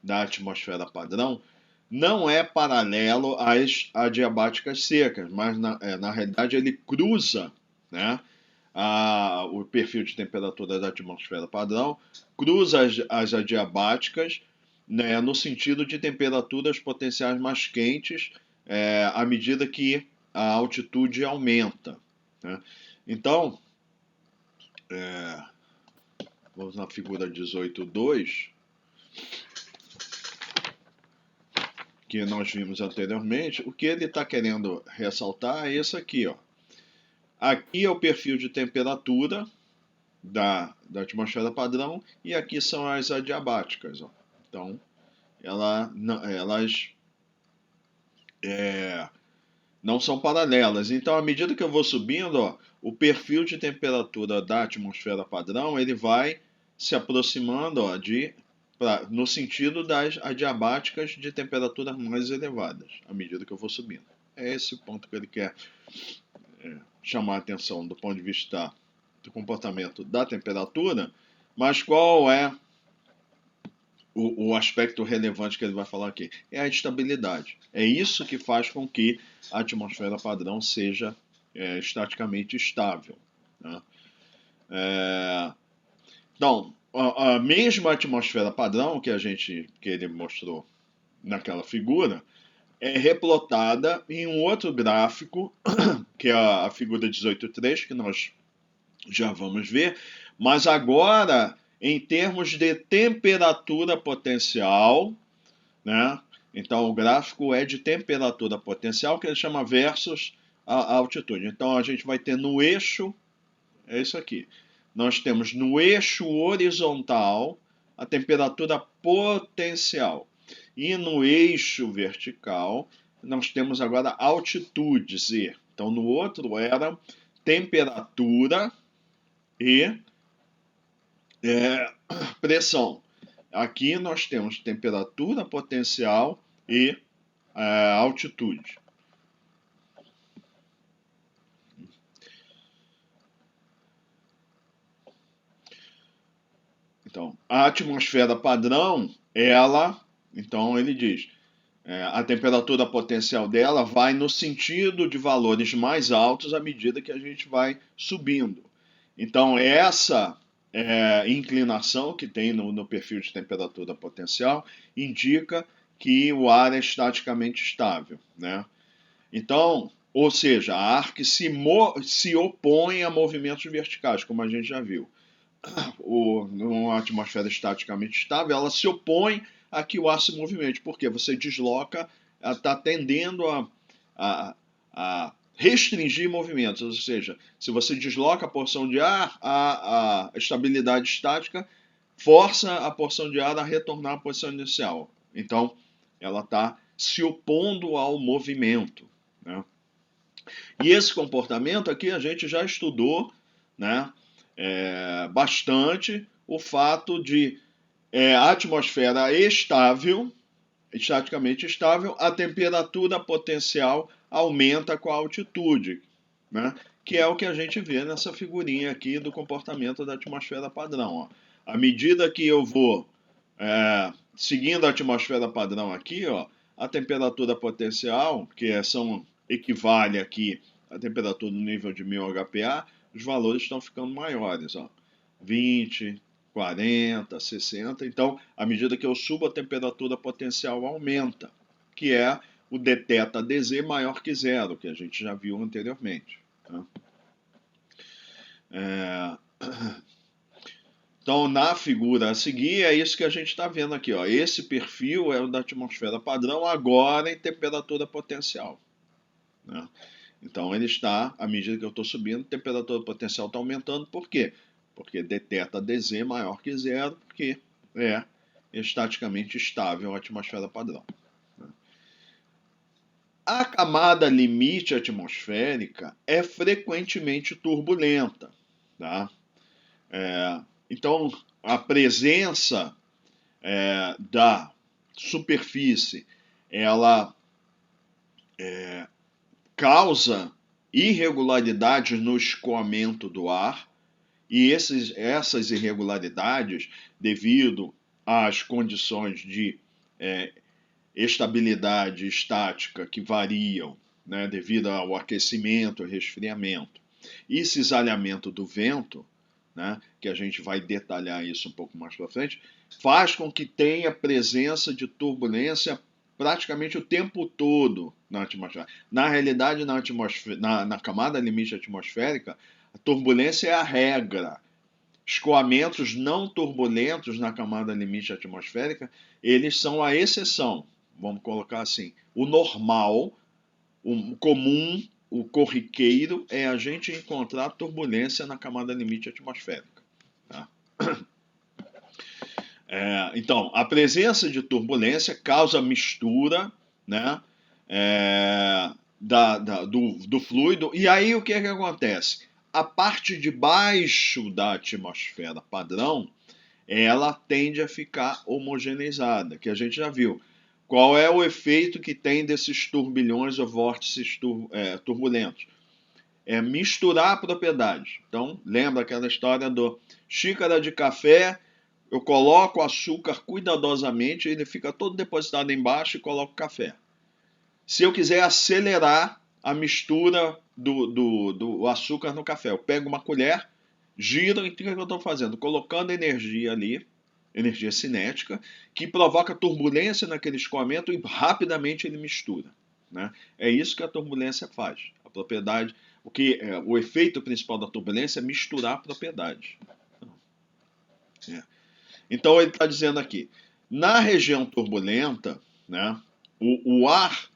da atmosfera padrão não é paralelo às adiabáticas secas, mas na realidade ele cruza, né, o perfil de temperatura da atmosfera padrão, cruza as adiabáticas, né, no sentido de temperaturas potenciais mais quentes à medida que a altitude aumenta, né? Então, vamos na figura 18.2, que nós vimos anteriormente. O que ele está querendo ressaltar é isso aqui, ó. Aqui é o perfil de temperatura da atmosfera padrão e aqui são as adiabáticas, ó. Então, elas não são paralelas. Então, à medida que eu vou subindo, ó, o perfil de temperatura da atmosfera padrão ele vai se aproximando, ó, no sentido das adiabáticas de temperaturas mais elevadas, à medida que eu vou subindo. É esse o ponto que ele quer chamar a atenção do ponto de vista do comportamento da temperatura, mas qual é o aspecto relevante que ele vai falar aqui? É a estabilidade. É isso que faz com que a atmosfera padrão seja estaticamente estável, né? Então, a mesma atmosfera padrão que ele mostrou naquela figura é replotada em um outro gráfico, que é a figura 18.3, que nós já vamos ver, mas agora em termos de temperatura potencial, né? Então o gráfico é de temperatura potencial, que ele chama versus a altitude. Então a gente vai ter no eixo, é isso aqui. Nós temos no eixo horizontal a temperatura potencial. E no eixo vertical, nós temos agora altitude, Z. Então, no outro era temperatura e pressão. Aqui nós temos temperatura potencial e altitude. Então, a atmosfera padrão, então ele diz, a temperatura potencial dela vai no sentido de valores mais altos à medida que a gente vai subindo. Então, essa inclinação que tem no perfil de temperatura potencial indica que o ar é estaticamente estável, né? Então, ou seja, a ar que se opõe a movimentos verticais, como a gente já viu. Numa atmosfera estaticamente estável, ela se opõe a que o ar se movimente, porque você desloca, está tendendo a restringir movimentos, ou seja, se você desloca a porção de ar, a estabilidade estática força a porção de ar a retornar à posição inicial. Então, ela está se opondo ao movimento, né? E esse comportamento aqui a gente já estudou, né, bastante o fato de a atmosfera estável, estaticamente estável, a temperatura potencial aumenta com a altitude, né? Que é o que a gente vê nessa figurinha aqui do comportamento da atmosfera padrão. Ó. À medida que eu vou seguindo a atmosfera padrão aqui, ó, a temperatura potencial, equivale aqui à temperatura no nível de 1000 HPA, os valores estão ficando maiores. Ó. 20, 40, 60. Então, à medida que eu subo, a temperatura potencial aumenta, que é o dθ dz maior que zero, que a gente já viu anteriormente. Tá? Então, na figura a seguir, é isso que a gente está vendo aqui. Ó. Esse perfil é o da atmosfera padrão, agora em temperatura potencial. Né? Então, ele está, à medida que eu estou subindo, a temperatura potencial está aumentando. Por quê? Porque dθ dz é maior que zero, porque é estaticamente estável a atmosfera padrão. A camada limite atmosférica é frequentemente turbulenta. Tá? Então, a presença da superfície, ela causa irregularidades no escoamento do ar, e essas irregularidades, devido às condições de estabilidade estática que variam, né, devido ao aquecimento e resfriamento, e cisalhamento do vento, né, que a gente vai detalhar isso um pouco mais para frente, faz com que tenha presença de turbulência praticamente o tempo todo na atmosfera. Na realidade, na camada limite atmosférica, a turbulência é a regra. Escoamentos não turbulentos na camada limite atmosférica, eles são a exceção. Vamos colocar assim. O normal, o comum, o corriqueiro é a gente encontrar turbulência na camada limite atmosférica. Tá? Então, a presença de turbulência causa mistura, né, do fluido. E aí o que é que acontece? A parte de baixo da atmosfera padrão, ela tende a ficar homogeneizada, que a gente já viu. Qual é o efeito que tem desses turbilhões ou vórtices turbulentos? É misturar a propriedade. Então, lembra aquela história do xícara de café, eu coloco o açúcar cuidadosamente, ele fica todo depositado embaixo e coloco o café. Se eu quiser acelerar a mistura do açúcar no café, eu pego uma colher, giro, e o que eu estou fazendo? Colocando energia ali, energia cinética, que provoca turbulência naquele escoamento e rapidamente ele mistura. Né? É isso que a turbulência faz. A propriedade, o efeito principal da turbulência é misturar a propriedade. Então ele está dizendo aqui, na região turbulenta, né, o ar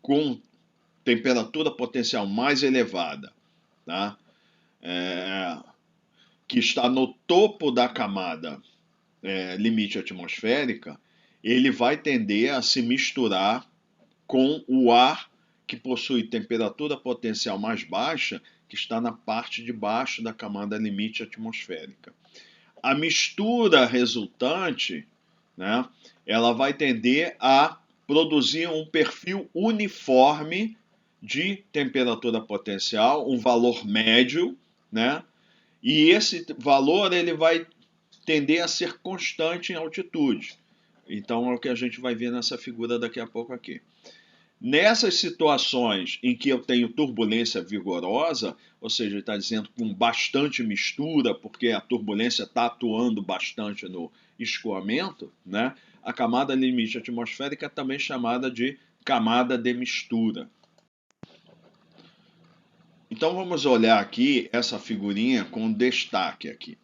com temperatura potencial mais elevada, tá, que está no topo da camada limite atmosférica, ele vai tender a se misturar com o ar que possui temperatura potencial mais baixa, que está na parte de baixo da camada limite atmosférica. A mistura resultante, né, ela vai tender a produzir um perfil uniforme de temperatura potencial, um valor médio, né, e esse valor ele vai tender a ser constante em altitude. Então é o que a gente vai ver nessa figura daqui a pouco aqui. Nessas situações em que eu tenho turbulência vigorosa, ou seja, ele está dizendo com bastante mistura, porque a turbulência está atuando bastante no escoamento, né? A camada limite atmosférica é também chamada de camada de mistura. Então vamos olhar aqui essa figurinha com destaque aqui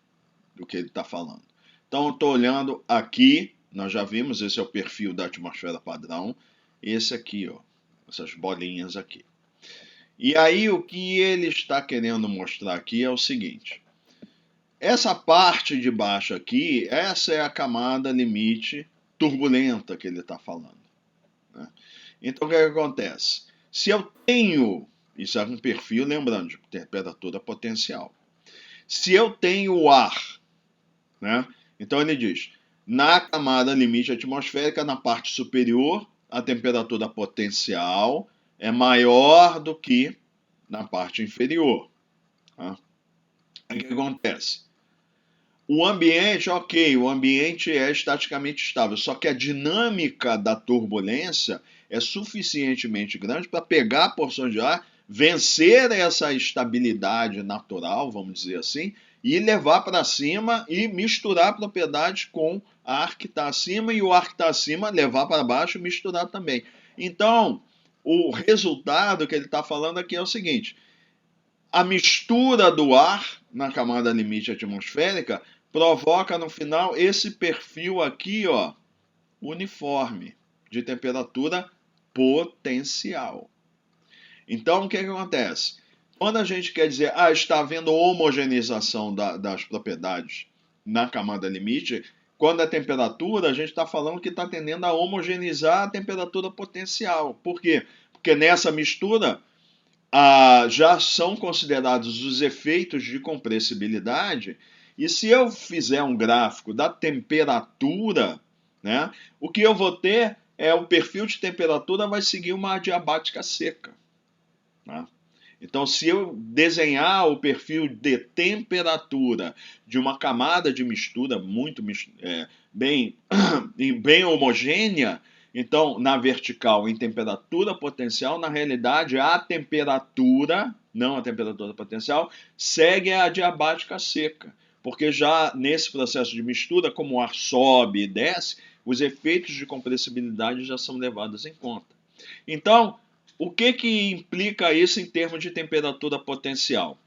do que ele está falando. Então eu estou olhando aqui, nós já vimos, esse é o perfil da atmosfera padrão, esse aqui, ó, essas bolinhas aqui. E aí o que ele está querendo mostrar aqui é o seguinte, essa parte de baixo aqui, essa é a camada limite turbulenta que ele está falando, né? Então, o que acontece? Se eu tenho, isso é um perfil, lembrando, de temperatura potencial. Se eu tenho o ar, né? Então ele diz, na camada limite atmosférica, na parte superior, a temperatura potencial é maior do que na parte inferior, tá? O que acontece? O ambiente, ok, o ambiente é estaticamente estável, só que a dinâmica da turbulência é suficientemente grande para pegar porções de ar, vencer essa estabilidade natural, vamos dizer assim, e levar para cima e misturar propriedades com ar que está acima, e o ar que está acima levar para baixo e misturar também. Então, o resultado que ele está falando aqui é o seguinte: a mistura do ar na camada limite atmosférica provoca no final esse perfil aqui, ó, uniforme de temperatura potencial. Então, o que acontece? Quando a gente quer dizer, está havendo homogeneização das propriedades na camada limite, quando a temperatura, a gente está falando que está tendendo a homogeneizar a temperatura potencial. Por quê? Porque nessa mistura já são considerados os efeitos de compressibilidade, e se eu fizer um gráfico da temperatura, né, o que eu vou ter é o perfil de temperatura vai seguir uma adiabática seca, né? Então, se eu desenhar o perfil de temperatura de uma camada de mistura muito bem, bem homogênea, então, na vertical, em temperatura potencial, na realidade, a temperatura, não a temperatura potencial, segue a adiabática seca. Porque já nesse processo de mistura, como o ar sobe e desce, os efeitos de compressibilidade já são levados em conta. Então, o que implica isso em termos de temperatura potencial?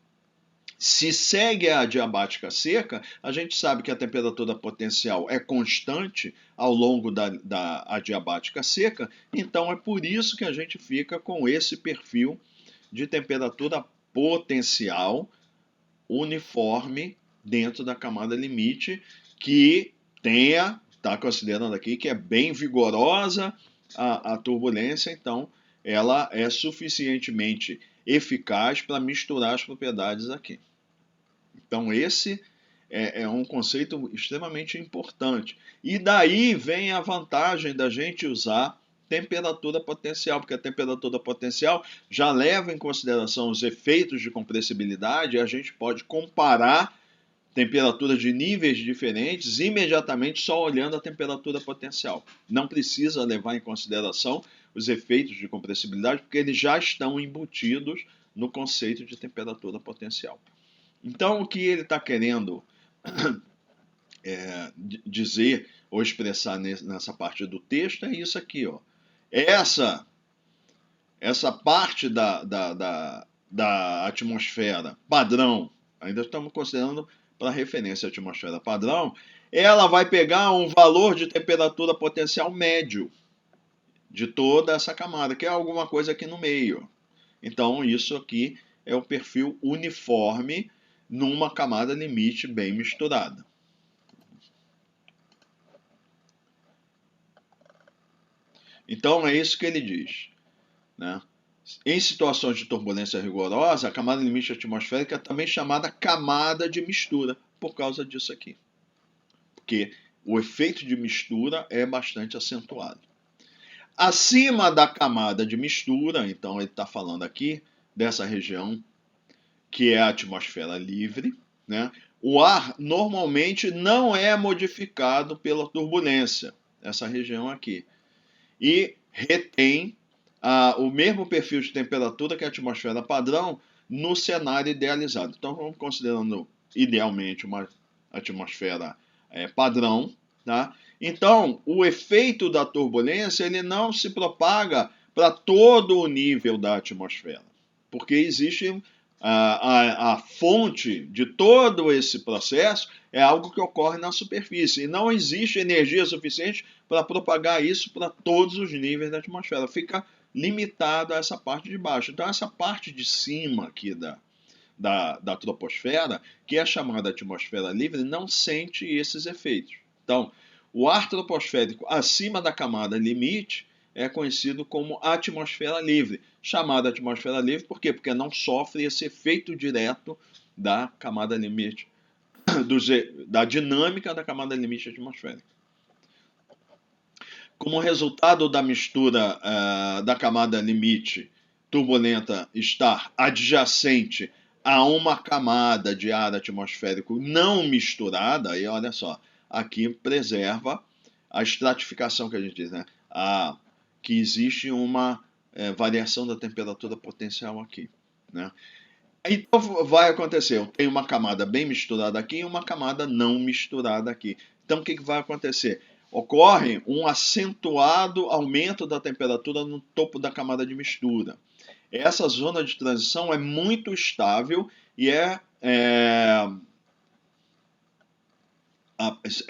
Se segue a adiabática seca, a gente sabe que a temperatura potencial é constante ao longo da adiabática seca, então é por isso que a gente fica com esse perfil de temperatura potencial uniforme dentro da camada limite, que está considerando aqui que é bem vigorosa a turbulência, então ela é suficientemente eficaz para misturar as propriedades aqui. Então, esse é um conceito extremamente importante. E daí vem a vantagem da gente usar temperatura potencial, porque a temperatura potencial já leva em consideração os efeitos de compressibilidade, e a gente pode comparar temperaturas de níveis diferentes imediatamente só olhando a temperatura potencial. Não precisa levar em consideração os efeitos de compressibilidade, porque eles já estão embutidos no conceito de temperatura potencial. Então, o que ele está querendo dizer ou expressar nessa parte do texto é isso aqui, ó. Essa parte da atmosfera padrão, ainda estamos considerando para referência a atmosfera padrão, ela vai pegar um valor de temperatura potencial médio de toda essa camada, que é alguma coisa aqui no meio. Então, isso aqui é o perfil uniforme numa camada limite bem misturada. Então, é isso que ele diz, né? Em situações de turbulência rigorosa, a camada limite atmosférica é também chamada camada de mistura, por causa disso aqui. Porque o efeito de mistura é bastante acentuado. Acima da camada de mistura, então ele está falando aqui dessa região que é a atmosfera livre, né? O ar normalmente não é modificado pela turbulência, essa região aqui, e retém o mesmo perfil de temperatura que a atmosfera padrão no cenário idealizado. Então vamos considerando idealmente uma atmosfera padrão, tá? Então o efeito da turbulência ele não se propaga para todo o nível da atmosfera, porque existe a fonte de todo esse processo é algo que ocorre na superfície. E não existe energia suficiente para propagar isso para todos os níveis da atmosfera. Fica limitado a essa parte de baixo. Então, essa parte de cima aqui da troposfera, que é a chamada atmosfera livre, não sente esses efeitos. Então, o ar troposférico acima da camada limite é conhecido como atmosfera livre. Chamada atmosfera livre por quê? Porque não sofre esse efeito direto da camada limite, da dinâmica da camada limite atmosférica. Como resultado da mistura da camada limite turbulenta estar adjacente a uma camada de ar atmosférico não misturada, aí olha só, aqui preserva a estratificação que a gente diz, né? Que existe uma variação da temperatura potencial aqui, né? Então vai acontecer, eu tenho uma camada bem misturada aqui e uma camada não misturada aqui. Então o que vai acontecer? Ocorre um acentuado aumento da temperatura no topo da camada de mistura. Essa zona de transição é muito estável e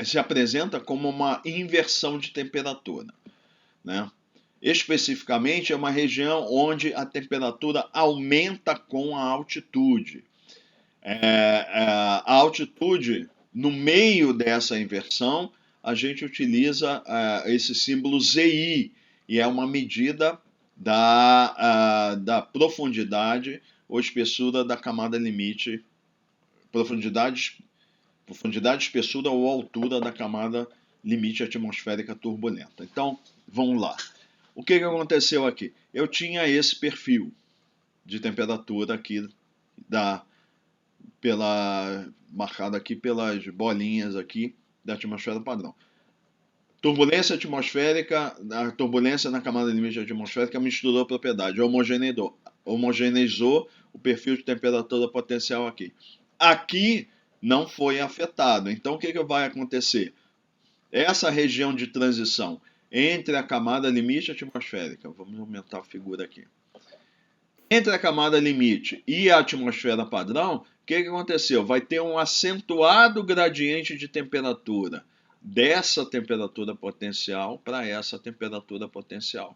se apresenta como uma inversão de temperatura, né? Especificamente, é uma região onde a temperatura aumenta com a altitude. A altitude, no meio dessa inversão, a gente utiliza esse símbolo ZI, e é uma medida da profundidade ou espessura da camada limite, profundidade, espessura ou altura da camada limite atmosférica turbulenta. Então, vamos lá. O que aconteceu aqui? Eu tinha esse perfil de temperatura aqui, marcado aqui pelas bolinhas aqui da atmosfera padrão. Turbulência atmosférica, a turbulência na camada limite atmosférica misturou a propriedade, homogeneizou o perfil de temperatura potencial aqui. Aqui não foi afetado. Então o que vai acontecer? Essa região de transição entre a camada limite atmosférica, vamos aumentar a figura aqui, entre a camada limite e a atmosfera padrão, o que aconteceu? Vai ter um acentuado gradiente de temperatura dessa temperatura potencial para essa temperatura potencial.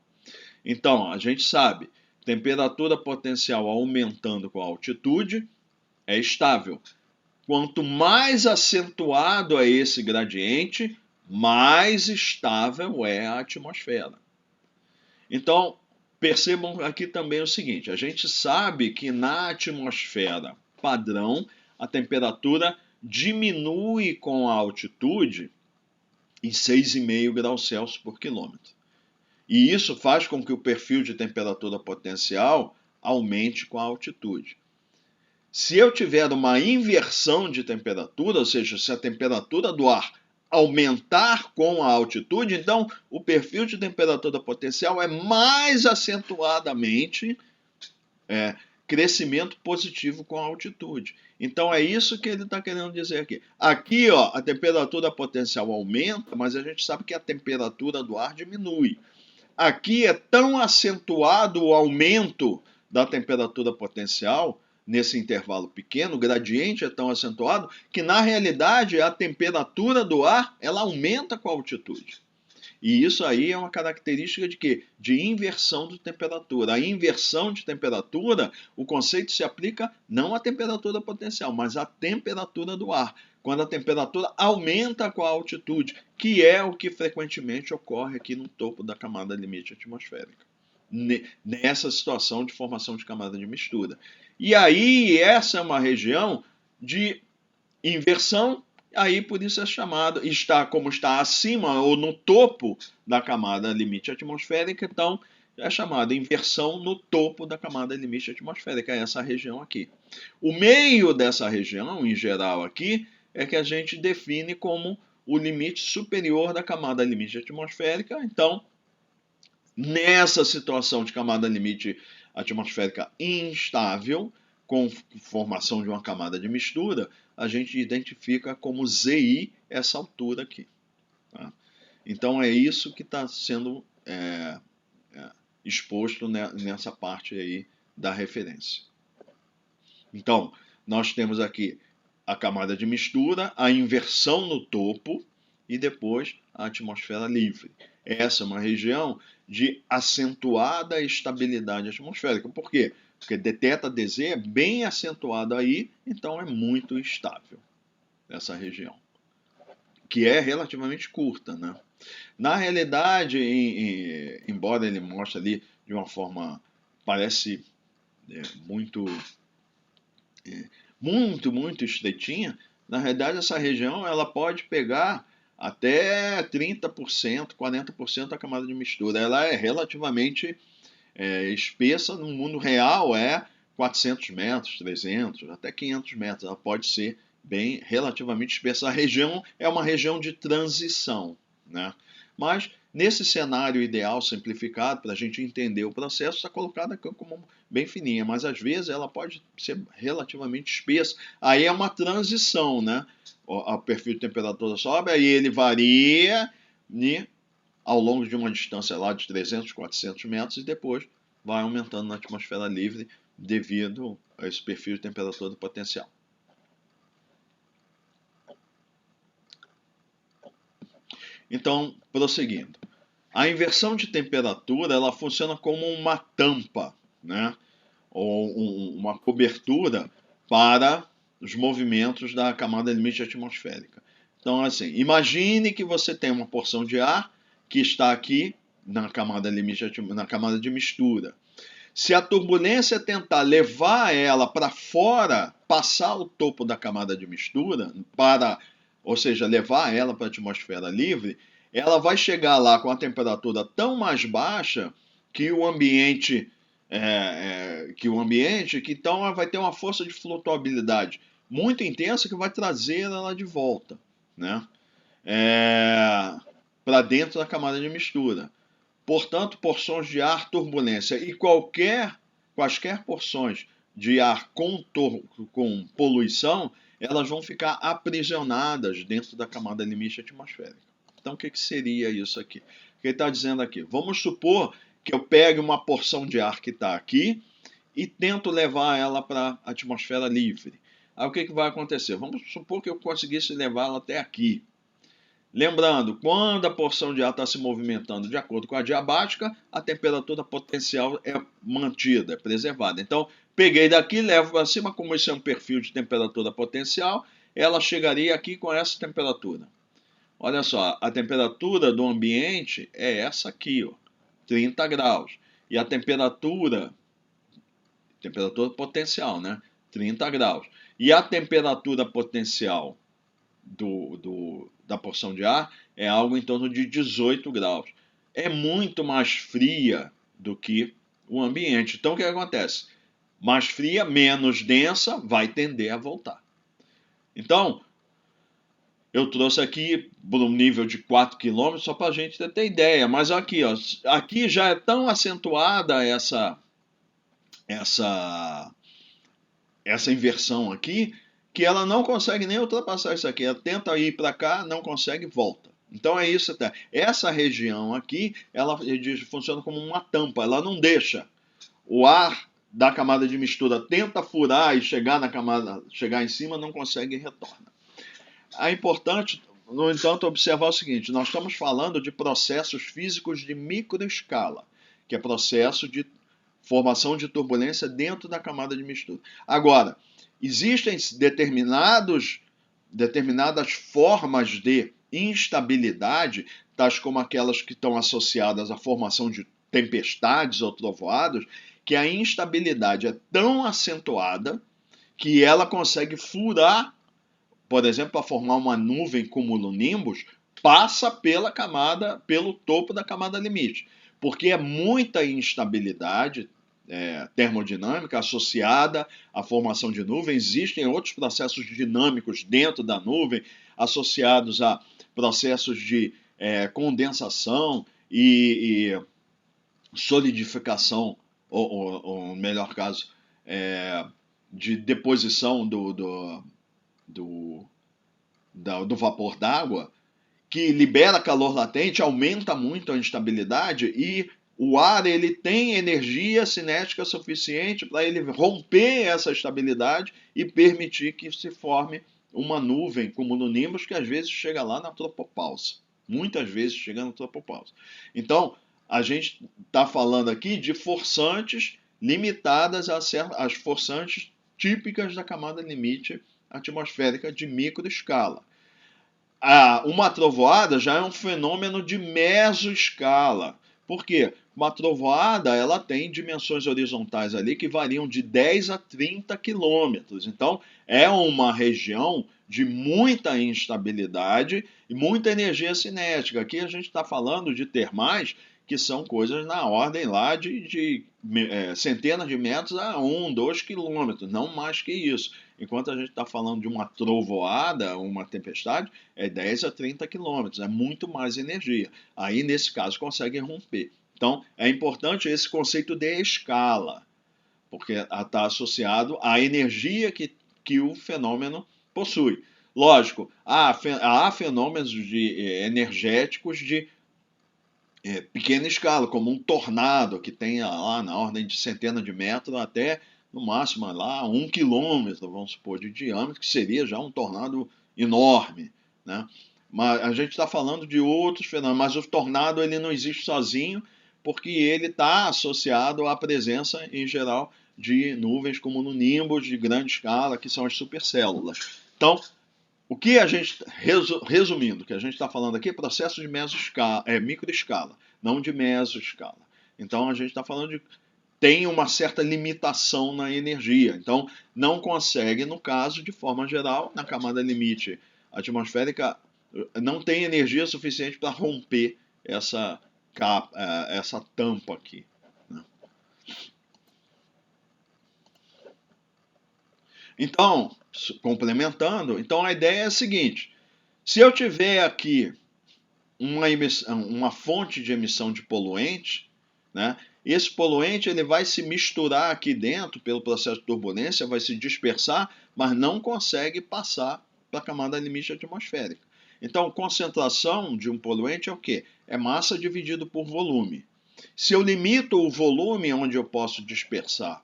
Então, a gente sabe, temperatura potencial aumentando com a altitude é estável. Quanto mais acentuado é esse gradiente, mais estável é a atmosfera. Então, percebam aqui também o seguinte, a gente sabe que na atmosfera padrão, a temperatura diminui com a altitude em 6,5 graus Celsius por quilômetro. E isso faz com que o perfil de temperatura potencial aumente com a altitude. Se eu tiver uma inversão de temperatura, ou seja, se a temperatura do ar aumentar com a altitude, então o perfil de temperatura potencial é mais acentuadamente crescimento positivo com a altitude. Então é isso que ele está querendo dizer aqui. Aqui, ó, a temperatura potencial aumenta, mas a gente sabe que a temperatura do ar diminui. Aqui é tão acentuado o aumento da temperatura potencial nesse intervalo pequeno, o gradiente é tão acentuado, que na realidade a temperatura do ar ela aumenta com a altitude. E isso aí é uma característica de quê? De inversão de temperatura. A inversão de temperatura, o conceito se aplica não à temperatura potencial, mas à temperatura do ar. Quando a temperatura aumenta com a altitude, que é o que frequentemente ocorre aqui no topo da camada limite atmosférica. Nessa situação de formação de camada de mistura. E aí, essa é uma região de inversão, aí por isso é chamado, como está acima ou no topo da camada limite atmosférica, então é chamada inversão no topo da camada limite atmosférica, essa região aqui. O meio dessa região, em geral aqui, é que a gente define como o limite superior da camada limite atmosférica, então nessa situação de camada limite atmosférica instável, com formação de uma camada de mistura, a gente identifica como ZI essa altura aqui. Tá? Então é isso que está sendo exposto nessa parte aí da referência. Então, nós temos aqui a camada de mistura, a inversão no topo e depois a atmosfera livre. Essa é uma região de acentuada estabilidade atmosférica. Por quê? porque ΔZ é bem acentuado aí, então é muito instável essa região, que é relativamente curta, né? Na realidade, embora ele mostre ali de uma forma, parece muito, muito estreitinha, na realidade essa região ela pode pegar até 30%, 40% da camada de mistura. Ela é relativamente espessa, no mundo real é 400 metros, 300, até 500 metros. Ela pode ser bem relativamente espessa. A região é uma região de transição, né? Mas nesse cenário ideal simplificado, para a gente entender o processo, está colocada aqui como bem fininha, mas às vezes ela pode ser relativamente espessa. Aí é uma transição, né? O perfil de temperatura sobe, aí ele varia, né, ao longo de uma distância lá de 300, 400 metros e depois vai aumentando na atmosfera livre devido a esse perfil de temperatura potencial. Então, prosseguindo. A inversão de temperatura ela funciona como uma tampa, né? Ou uma cobertura para os movimentos da camada limite atmosférica. Então, assim, imagine que você tem uma porção de ar que está aqui na camada limite, na camada de mistura. Se a turbulência tentar levar ela para fora, passar o topo da camada de mistura, ou seja, levar ela para a atmosfera livre, ela vai chegar lá com a temperatura tão mais baixa que o ambiente, que então ela vai ter uma força de flutuabilidade muito intensa que vai trazer ela de volta, né? Para dentro da camada de mistura. Portanto, porções de ar turbulência e quaisquer porções de ar com poluição, elas vão ficar aprisionadas dentro da camada limite atmosférica. Então, o que seria isso aqui? O que ele está dizendo aqui? Vamos supor que eu pegue uma porção de ar que está aqui e tento levar ela para a atmosfera livre. Aí o que vai acontecer? Vamos supor que eu conseguisse levá-la até aqui. Lembrando, quando a porção de ar está se movimentando de acordo com a diabática, a temperatura potencial é mantida, é preservada. Então, peguei daqui, levo para cima, como esse é um perfil de temperatura potencial, ela chegaria aqui com essa temperatura. Olha só, a temperatura do ambiente é essa aqui, ó, 30 graus. E a temperatura potencial, né? 30 graus. E a temperatura potencial da porção de ar é algo em torno de 18 graus. É muito mais fria do que o ambiente. Então, o que acontece? Mais fria, menos densa, vai tender a voltar. Então, eu trouxe aqui por um nível de 4 km só para a gente ter ideia. Mas aqui, ó, aqui já é tão acentuada essa inversão aqui que ela não consegue nem ultrapassar isso aqui. Ela tenta ir para cá, não consegue, volta. Então é isso. Tá? Essa região aqui, ela funciona como uma tampa. Ela não deixa o ar da camada de mistura tenta furar e chegar em cima, não consegue e retorna. É importante, no entanto, observar o seguinte: nós estamos falando de processos físicos de microescala, que é processo de formação de turbulência dentro da camada de mistura. Agora, existem determinadas formas de instabilidade, tais como aquelas que estão associadas à formação de tempestades ou trovoadas, que a instabilidade é tão acentuada que ela consegue furar, por exemplo, para formar uma nuvem cumulonimbus, passa pelo topo da camada limite, porque é muita instabilidade termodinâmica associada à formação de nuvem. Existem outros processos dinâmicos dentro da nuvem associados a processos de condensação e solidificação, ou melhor caso, de deposição do vapor d'água, que libera calor latente, aumenta muito a instabilidade e o ar ele tem energia cinética suficiente para ele romper essa estabilidade e permitir que se forme uma nuvem cumulonimbus que às vezes chega lá na tropopausa. Muitas vezes chega na tropopausa. Então, a gente está falando aqui de forçantes limitadas às forçantes típicas da camada limite atmosférica de microescala. Uma trovoada já é um fenômeno de mesoescala. Por quê? Uma trovoada ela tem dimensões horizontais ali que variam de 10 a 30 quilômetros. Então, é uma região de muita instabilidade e muita energia cinética. Aqui a gente está falando de termais que são coisas na ordem lá de centenas de metros a 1, 2 quilômetros, não mais que isso. Enquanto a gente está falando de uma trovoada, uma tempestade, é 10 a 30 quilômetros, é muito mais energia. Aí, nesse caso, consegue romper. Então, é importante esse conceito de escala, porque está associado à energia que o fenômeno possui. Lógico, há fenômenos energéticos de pequena escala, como um tornado, que tem lá na ordem de centenas de metros até, no máximo, lá 1 quilômetro, vamos supor, de diâmetro, que seria já um tornado enorme, né? Mas a gente está falando de outros fenômenos, mas o tornado ele não existe sozinho, porque ele está associado à presença, em geral, de nuvens como no nimbus de grande escala, que são as supercélulas. Então, o que a gente, resumindo, o que a gente está falando aqui é processo de microescala, não de mesoescala. Então a gente está falando de tem uma certa limitação na energia. Então não consegue, no caso, de forma geral, na camada limite atmosférica, não tem energia suficiente para romper essa tampa aqui, né? Então, complementando, então a ideia é a seguinte: se eu tiver aqui uma fonte de emissão de poluente, né? Esse poluente ele vai se misturar aqui dentro pelo processo de turbulência, vai se dispersar, mas não consegue passar para a camada limite atmosférica. Então, concentração de um poluente é o quê? É massa dividido por volume. Se eu limito o volume onde eu posso dispersar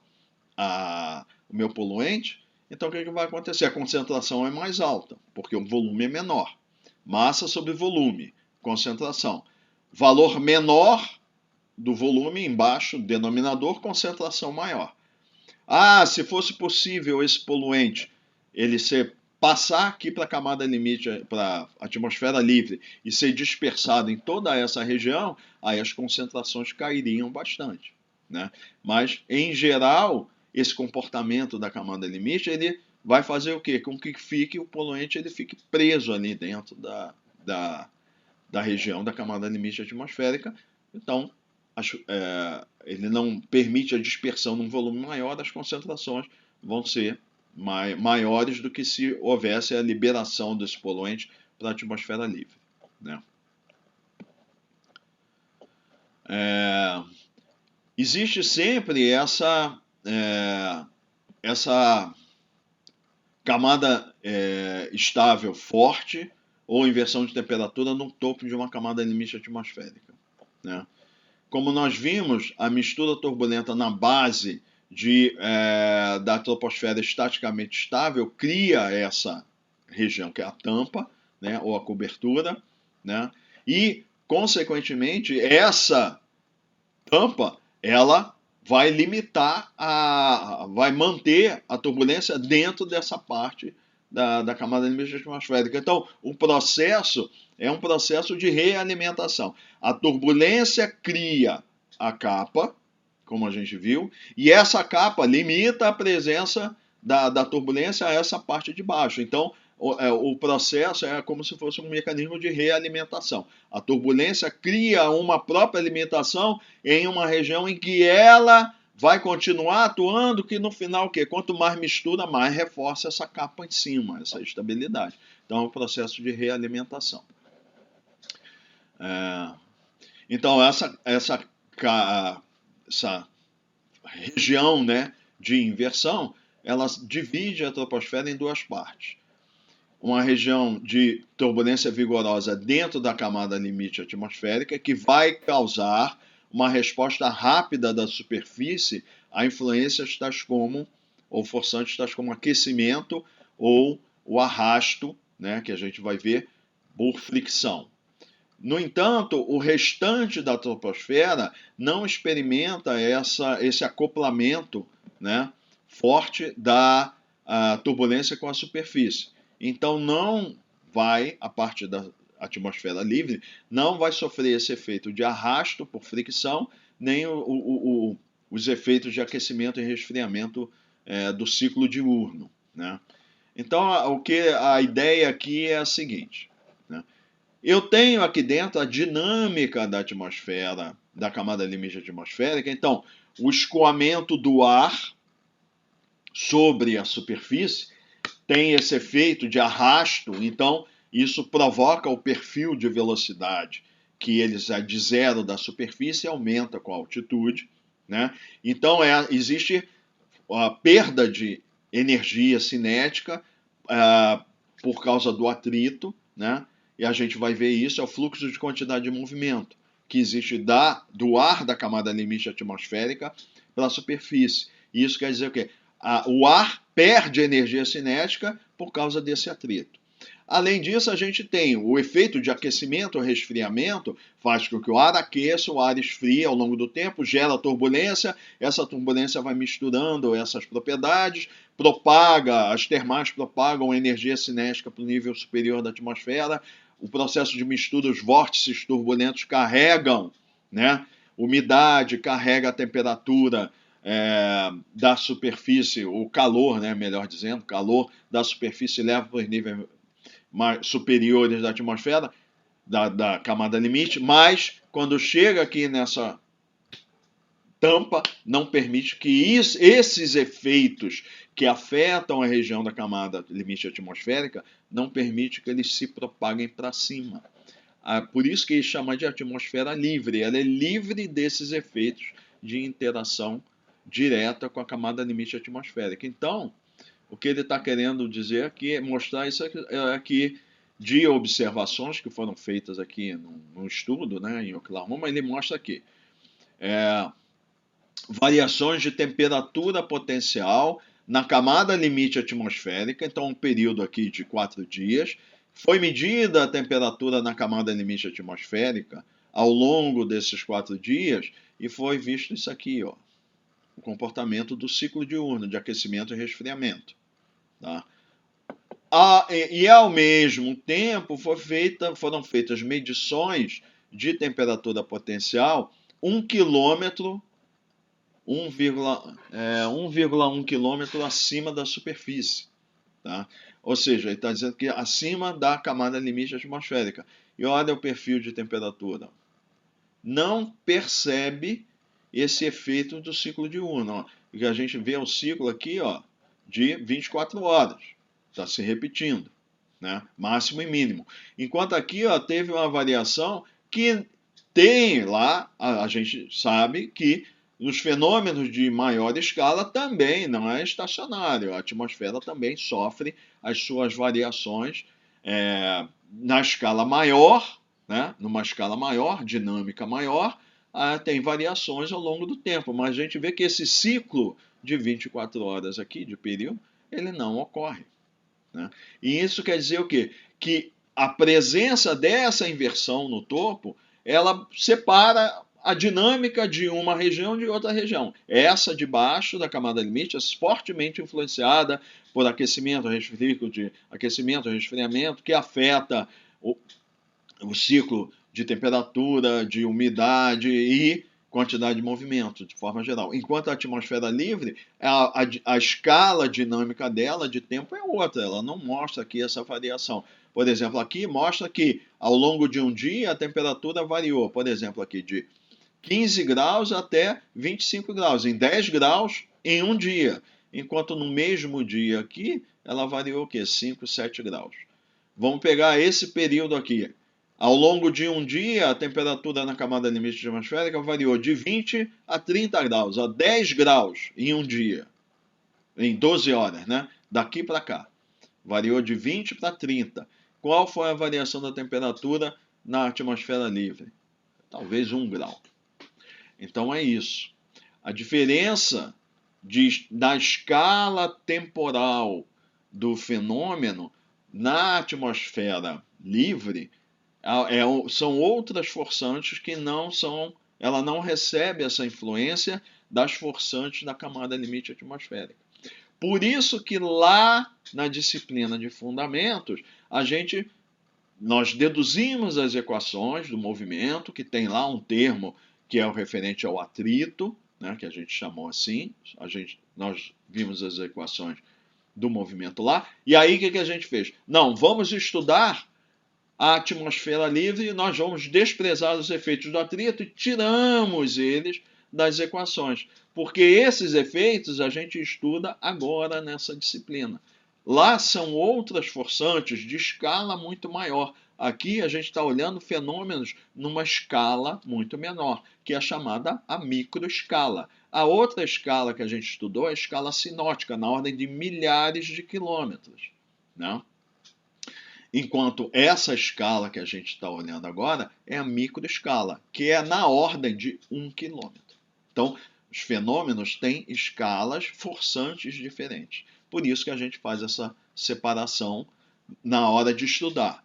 o meu poluente, então o que vai acontecer? A concentração é mais alta, porque o volume é menor. Massa sobre volume, concentração. Valor menor do volume embaixo, denominador, concentração maior. Se fosse possível esse poluente ele passar aqui para a camada limite, para a atmosfera livre e ser dispersado em toda essa região, aí as concentrações cairiam bastante, né? Mas, em geral, esse comportamento da camada limite, ele vai fazer o quê? Com que o poluente ele fique preso ali dentro da região da camada limite atmosférica. Então, ele não permite a dispersão num volume maior, as concentrações vão ser maiores do que se houvesse a liberação desse poluente para a atmosfera livre, né? Existe sempre essa camada estável forte ou inversão de temperatura no topo de uma camada limite atmosférica, né? Como nós vimos, a mistura turbulenta na base da troposfera estaticamente estável cria essa região que é a tampa, né, ou a cobertura, né, e, consequentemente, essa tampa ela vai vai manter a turbulência dentro dessa parte da camada limite atmosférica. Então, o processo é um processo de realimentação. A turbulência cria a capa, como a gente viu, e essa capa limita a presença da turbulência a essa parte de baixo. Então, o processo é como se fosse um mecanismo de realimentação. A turbulência cria uma própria limitação em uma região em que ela vai continuar atuando, que no final, o quê? Quanto mais mistura, mais reforça essa capa em cima, essa estabilidade. Então, é um processo de realimentação. Então, essa região, né, de inversão, ela divide a troposfera em duas partes. Uma região de turbulência vigorosa dentro da camada limite atmosférica, que vai causar uma resposta rápida da superfície a influências tais como, ou forçantes tais como aquecimento ou o arrasto, né, que a gente vai ver por fricção. No entanto, o restante da troposfera não experimenta esse acoplamento, né, forte da turbulência com a superfície. Então, não vai, a parte da atmosfera livre, não vai sofrer esse efeito de arrasto por fricção, nem os efeitos de aquecimento e resfriamento do ciclo diurno, né? Então, a ideia aqui é a seguinte, né? Eu tenho aqui dentro a dinâmica da atmosfera, da camada limite atmosférica. Então, o escoamento do ar sobre a superfície tem esse efeito de arrasto. Então, isso provoca o perfil de velocidade, que eles de zero da superfície aumenta com a altitude, né? Então, existe a perda de energia cinética por causa do atrito, né? E a gente vai ver isso, é o fluxo de quantidade de movimento que existe do ar da camada limite atmosférica para a superfície. E isso quer dizer o quê? O ar perde energia cinética por causa desse atrito. Além disso, a gente tem o efeito de aquecimento ou resfriamento, faz com que o ar aqueça, o ar esfrie ao longo do tempo, gera turbulência, essa turbulência vai misturando essas propriedades, as termais propagam energia cinética para o nível superior da atmosfera, o processo de mistura, os vórtices turbulentos carregam, né, umidade, carrega a temperatura da superfície, o calor, né, melhor dizendo, calor da superfície leva para os níveis superiores da atmosfera, da camada limite, mas quando chega aqui nessa tampa, não permite que esses efeitos que afetam a região da camada limite atmosférica, não permite que eles se propaguem para cima. Por isso que ele chama de atmosfera livre, ela é livre desses efeitos de interação direta com a camada limite atmosférica. Então, o que ele está querendo dizer aqui é mostrar isso aqui de observações que foram feitas aqui num estudo, né, em Oklahoma. Ele mostra aqui variações de temperatura potencial na camada limite atmosférica. Então, um período aqui de 4 dias. Foi medida a temperatura na camada limite atmosférica ao longo desses 4 dias e foi visto isso aqui, ó, o comportamento do ciclo diurno de aquecimento e resfriamento. Tá? E ao mesmo tempo foram feitas medições de temperatura potencial 1 quilômetro, 1,1 quilômetro acima da superfície. Tá? Ou seja, ele está dizendo que acima da camada limite atmosférica. E olha o perfil de temperatura. Não percebe esse efeito do ciclo diurno. Ó. E a gente vê o ciclo aqui, ó, de 24 horas. Está se repetindo, né? Máximo e mínimo. Enquanto aqui, ó, teve uma variação que tem lá, a gente sabe que nos fenômenos de maior escala também não é estacionário. A atmosfera também sofre as suas variações na escala maior, né? Numa escala maior, dinâmica maior, tem variações ao longo do tempo. Mas a gente vê que esse ciclo de 24 horas aqui, de período, ele não ocorre. Né? E isso quer dizer o quê? Que a presença dessa inversão no topo, ela separa a dinâmica de uma região de outra região. Essa de baixo da camada limite é fortemente influenciada por aquecimento, resfriamento, que afeta o ciclo de temperatura, de umidade e quantidade de movimento, de forma geral. Enquanto a atmosfera livre, a escala dinâmica dela de tempo é outra, ela não mostra aqui essa variação. Por exemplo, aqui mostra que ao longo de um dia a temperatura variou, por exemplo, aqui de 15 graus até 25 graus, em 10 graus em um dia. Enquanto no mesmo dia aqui, ela variou o quê? 5, 7 graus. Vamos pegar esse período aqui. Ao longo de um dia, a temperatura na camada limite atmosférica variou de 20 a 30 graus, a 10 graus em um dia, em 12 horas, né? Daqui para cá. Variou de 20 para 30. Qual foi a variação da temperatura na atmosfera livre? Talvez 1 grau. Então é isso. A diferença da escala temporal do fenômeno na atmosfera livre, São outras forçantes que não são, ela não recebe essa influência das forçantes da camada limite atmosférica. Por isso que lá na disciplina de fundamentos, nós deduzimos as equações do movimento, que tem lá um termo que é o referente ao atrito, né, que a gente chamou assim, nós vimos as equações do movimento lá, e aí o que a gente fez? Não, vamos estudar a atmosfera livre e nós vamos desprezar os efeitos do atrito e tiramos eles das equações, porque esses efeitos a gente estuda agora nessa disciplina. Lá são outras forçantes de escala muito maior. Aqui a gente está olhando fenômenos numa escala muito menor, que é chamada a microescala. A outra escala que a gente estudou é a escala sinótica, na ordem de milhares de quilômetros, né? Enquanto essa escala que a gente está olhando agora é a microescala, que é na ordem de 1 quilômetro. Então, os fenômenos têm escalas forçantes diferentes. Por isso que a gente faz essa separação na hora de estudar.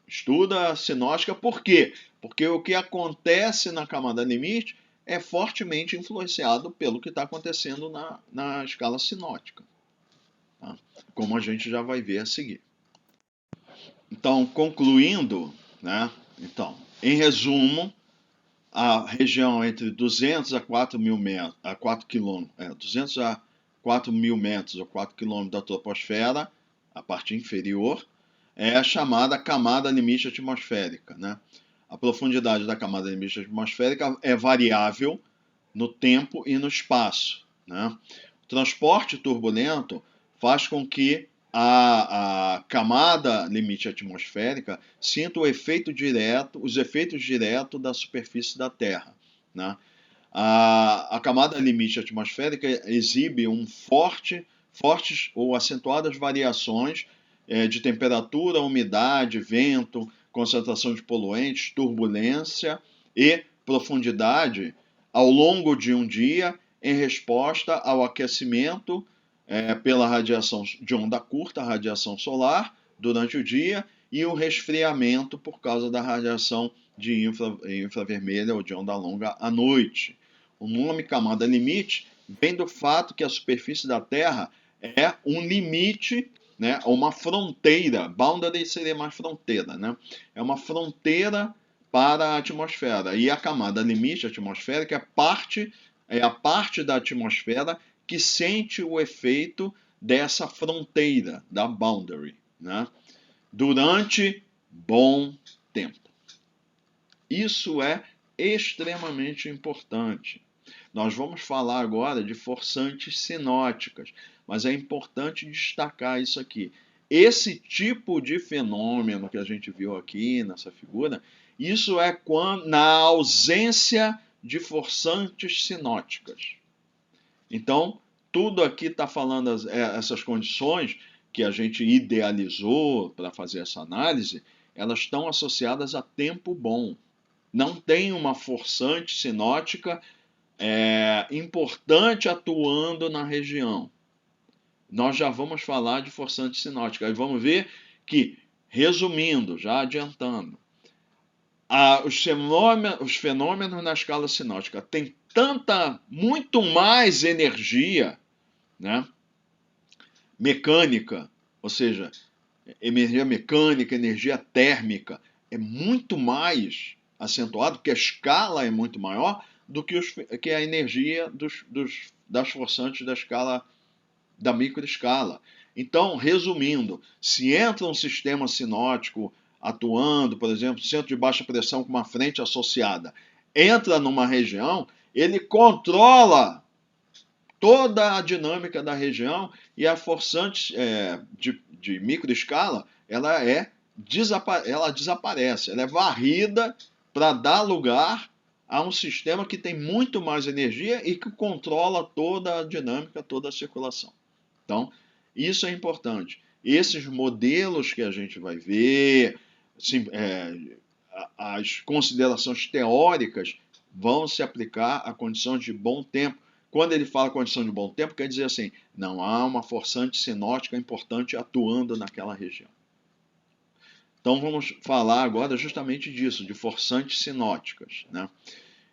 Estuda a sinótica por quê? Porque o que acontece na camada limite é fortemente influenciado pelo que está acontecendo na escala sinótica, tá? Como a gente já vai ver a seguir. Então, concluindo, né? Então, em resumo, a região entre 200 a 4 mil metros, a 4 quilômetros, 200 a 4 mil metros ou 4 quilômetros da troposfera, a parte inferior, é a chamada camada limite atmosférica, né? A profundidade da camada limite atmosférica é variável no tempo e no espaço, né? O transporte turbulento faz com que a camada limite atmosférica sinta os efeitos diretos da superfície da Terra, né? A camada limite atmosférica exibe fortes ou acentuadas variações de temperatura, umidade, vento, concentração de poluentes, turbulência e profundidade ao longo de um dia em resposta ao aquecimento pela radiação de onda curta, a radiação solar, durante o dia, e o resfriamento por causa da radiação de infravermelha ou de onda longa à noite. O nome camada limite vem do fato que a superfície da Terra é um limite, né, uma fronteira. Boundary seria mais fronteira, né? É uma fronteira para a atmosfera. E a camada limite atmosférica é a parte da atmosfera que sente o efeito dessa fronteira, da boundary, né? Durante bom tempo. Isso é extremamente importante. Nós vamos falar agora de forçantes sinóticas, mas é importante destacar isso aqui. Esse tipo de fenômeno que a gente viu aqui nessa figura, isso é na ausência de forçantes sinóticas. Então, tudo aqui está falando essas condições que a gente idealizou para fazer essa análise, elas estão associadas a tempo bom. Não tem uma forçante sinótica importante atuando na região. Nós já vamos falar de forçante sinótica. Aí vamos ver que, resumindo, já adiantando, os fenômenos na escala sinótica têm muito mais energia, né, mecânica, ou seja, energia mecânica, energia térmica, é muito mais acentuado, porque a escala é muito maior do que a energia das forçantes da escala, da microescala. Então, resumindo, se entra um sistema sinótico atuando, por exemplo, centro de baixa pressão com uma frente associada, entra numa região, ele controla toda a dinâmica da região e a forçante de microescala, ela desaparece, ela é varrida para dar lugar a um sistema que tem muito mais energia e que controla toda a dinâmica, toda a circulação. Então, isso é importante. Esses modelos que a gente vai ver, assim, as considerações teóricas vão se aplicar a condições de bom tempo. Quando ele fala condição de bom tempo, quer dizer assim, não há uma forçante sinótica importante atuando naquela região. Então vamos falar agora justamente disso, de forçantes sinóticas, né?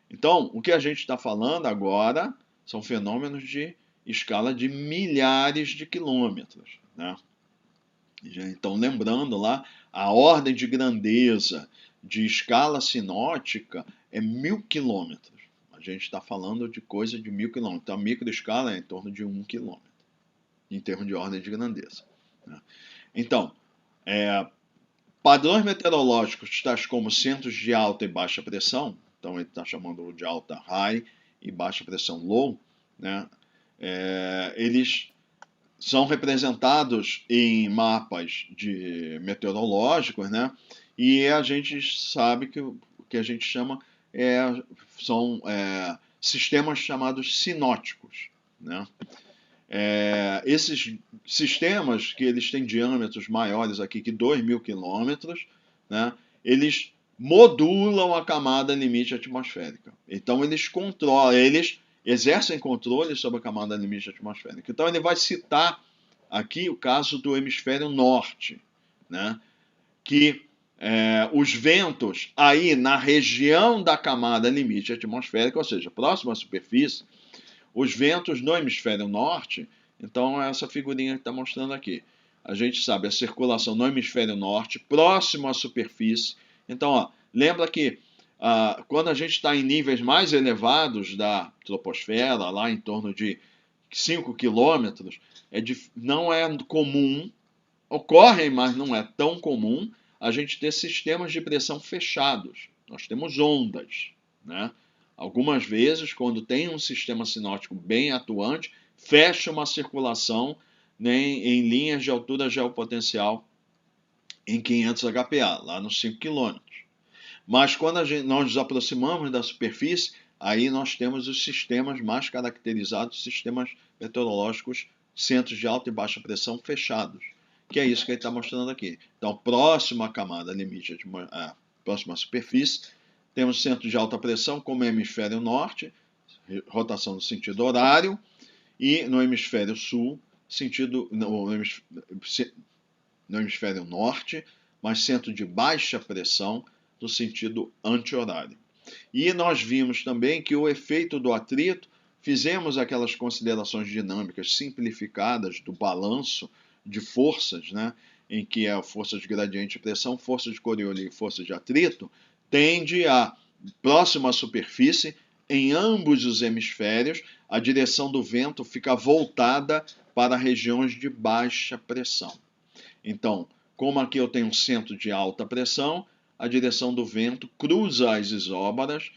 Então, o que a gente está falando agora são fenômenos de escala de milhares de quilômetros, né? Então, lembrando lá, a ordem de grandeza de escala sinótica é 1.000 quilômetros. A gente está falando de coisa de 1.000 quilômetros. Então, a microescala é em torno de 1 quilômetro, em termos de ordem de grandeza, né? Então, padrões meteorológicos, tais como centros de alta e baixa pressão, então ele está chamando de alta high e baixa pressão low, né? Eles são representados em mapas meteorológicos, né? E a gente sabe que o que a gente chama são sistemas chamados sinóticos, né? Esses sistemas, que eles têm diâmetros maiores aqui que 2.000 quilômetros, né, eles modulam a camada limite atmosférica. Então eles controlam, eles exercem controle sobre a camada limite atmosférica. Então ele vai citar aqui o caso do hemisfério norte, né, que os ventos aí na região da camada limite atmosférica, ou seja, próximo à superfície, os ventos no hemisfério norte, então essa figurinha que está mostrando aqui. A gente sabe a circulação no hemisfério norte, próximo à superfície. Então, ó, lembra que quando a gente está em níveis mais elevados da troposfera, lá em torno de 5 quilômetros, não é comum, ocorrem, mas não é tão comum, a gente ter sistemas de pressão fechados. Nós temos ondas, né? Algumas vezes, quando tem um sistema sinótico bem atuante, fecha uma circulação, né, em linhas de altura geopotencial em 500 HPa, lá nos 5 km. Mas quando nós nos aproximamos da superfície, aí nós temos os sistemas mais caracterizados, sistemas meteorológicos, centros de alta e baixa pressão fechados, que é isso que ele está mostrando aqui. Então, próximo à camada limite, próximo à superfície, temos centro de alta pressão, como é o hemisfério norte, rotação no sentido horário, e no hemisfério sul, no hemisfério norte, mas centro de baixa pressão no sentido anti-horário. E nós vimos também que o efeito do atrito, fizemos aquelas considerações dinâmicas simplificadas do balanço de forças, né, em que é a força de gradiente de pressão, força de Coriolis e força de atrito, tende a, próximo à superfície, em ambos os hemisférios, a direção do vento fica voltada para regiões de baixa pressão. Então, como aqui eu tenho um centro de alta pressão, a direção do vento cruza as isóbaras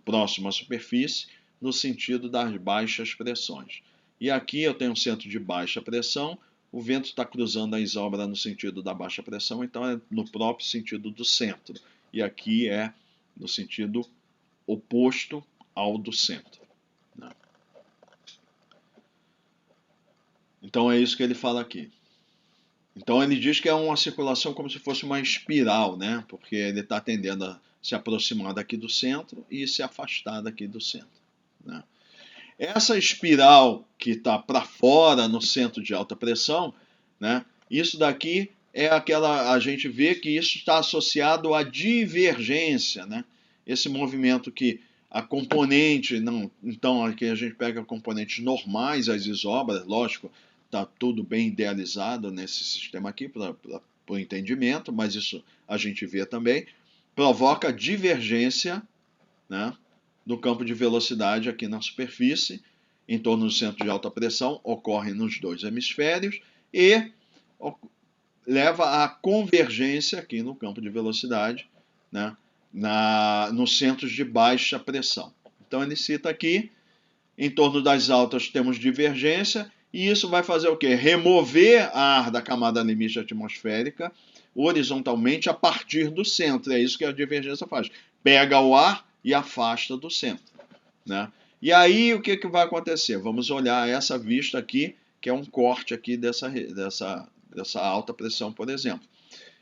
próximo à superfície, no sentido das baixas pressões. E aqui eu tenho um centro de baixa pressão, o vento está cruzando a isóbara no sentido da baixa pressão, então é no próprio sentido do centro. E aqui é no sentido oposto ao do centro, né? Então é isso que ele fala aqui. Então ele diz que é uma circulação como se fosse uma espiral, né? Porque ele está tendendo a se aproximar daqui do centro e se afastar daqui do centro, né? Essa espiral que está para fora no centro de alta pressão, né? Isso daqui é aquela, a gente vê que isso está associado à divergência, né? Esse movimento que a componente, não, então aqui a gente pega componentes normais, as isóbaras, lógico, está tudo bem idealizado nesse sistema aqui para o entendimento, mas isso a gente vê também, provoca divergência, né, do campo de velocidade aqui na superfície, em torno do centro de alta pressão, ocorre nos dois hemisférios e leva à convergência aqui no campo de velocidade, né, nos centros de baixa pressão. Então ele cita aqui, em torno das altas temos divergência, e isso vai fazer o quê? Remover ar da camada limite atmosférica horizontalmente a partir do centro. É isso que a divergência faz. Pega o ar e afasta do centro, né? E aí o que vai acontecer? Vamos olhar essa vista aqui, que é um corte aqui dessa alta pressão, por exemplo.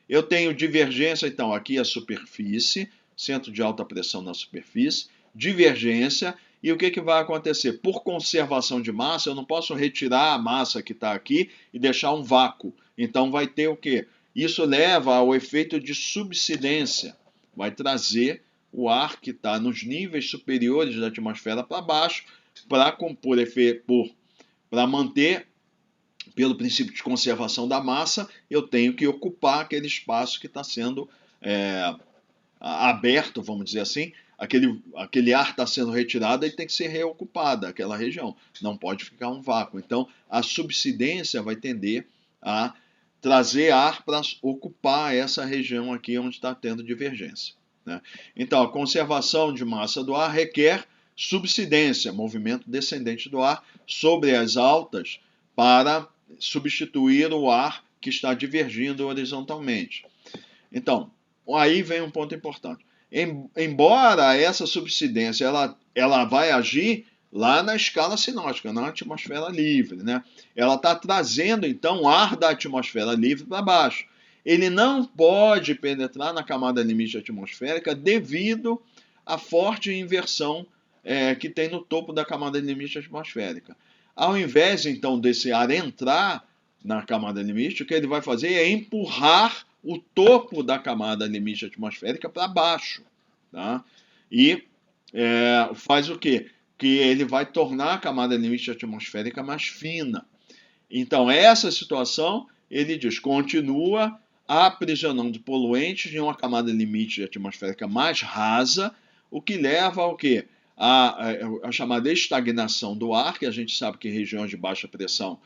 Eu tenho divergência, então, aqui a superfície, centro de alta pressão na superfície, divergência, e o que vai acontecer? Por conservação de massa, eu não posso retirar a massa que está aqui e deixar um vácuo. Então vai ter o quê? Isso leva ao efeito de subsidência, vai trazer o ar que está nos níveis superiores da atmosfera para baixo, para manter, pelo princípio de conservação da massa, eu tenho que ocupar aquele espaço que está sendo aberto, vamos dizer assim, aquele ar está sendo retirado, ele tem que ser reocupado, aquela região, não pode ficar um vácuo. Então, a subsidência vai tender a trazer ar para ocupar essa região aqui onde está tendo divergência, né? Então, a conservação de massa do ar requer subsidência, movimento descendente do ar sobre as altas para substituir o ar que está divergindo horizontalmente. Então, aí vem um ponto importante. Embora essa subsidência ela vai agir lá na escala sinótica, na atmosfera livre, né? Ela está trazendo, então, ar da atmosfera livre para baixo. Ele não pode penetrar na camada limite atmosférica devido à forte inversão que tem no topo da camada limite atmosférica. Ao invés, então, desse ar entrar na camada limite, o que ele vai fazer é empurrar o topo da camada limite atmosférica para baixo, tá? E faz o quê? Que ele vai tornar a camada limite atmosférica mais fina. Então, essa situação, ele diz, continua aprisionando poluentes em uma camada limite atmosférica mais rasa, o que leva ao quê? A chamada estagnação do ar, que a gente sabe que em regiões de baixa pressão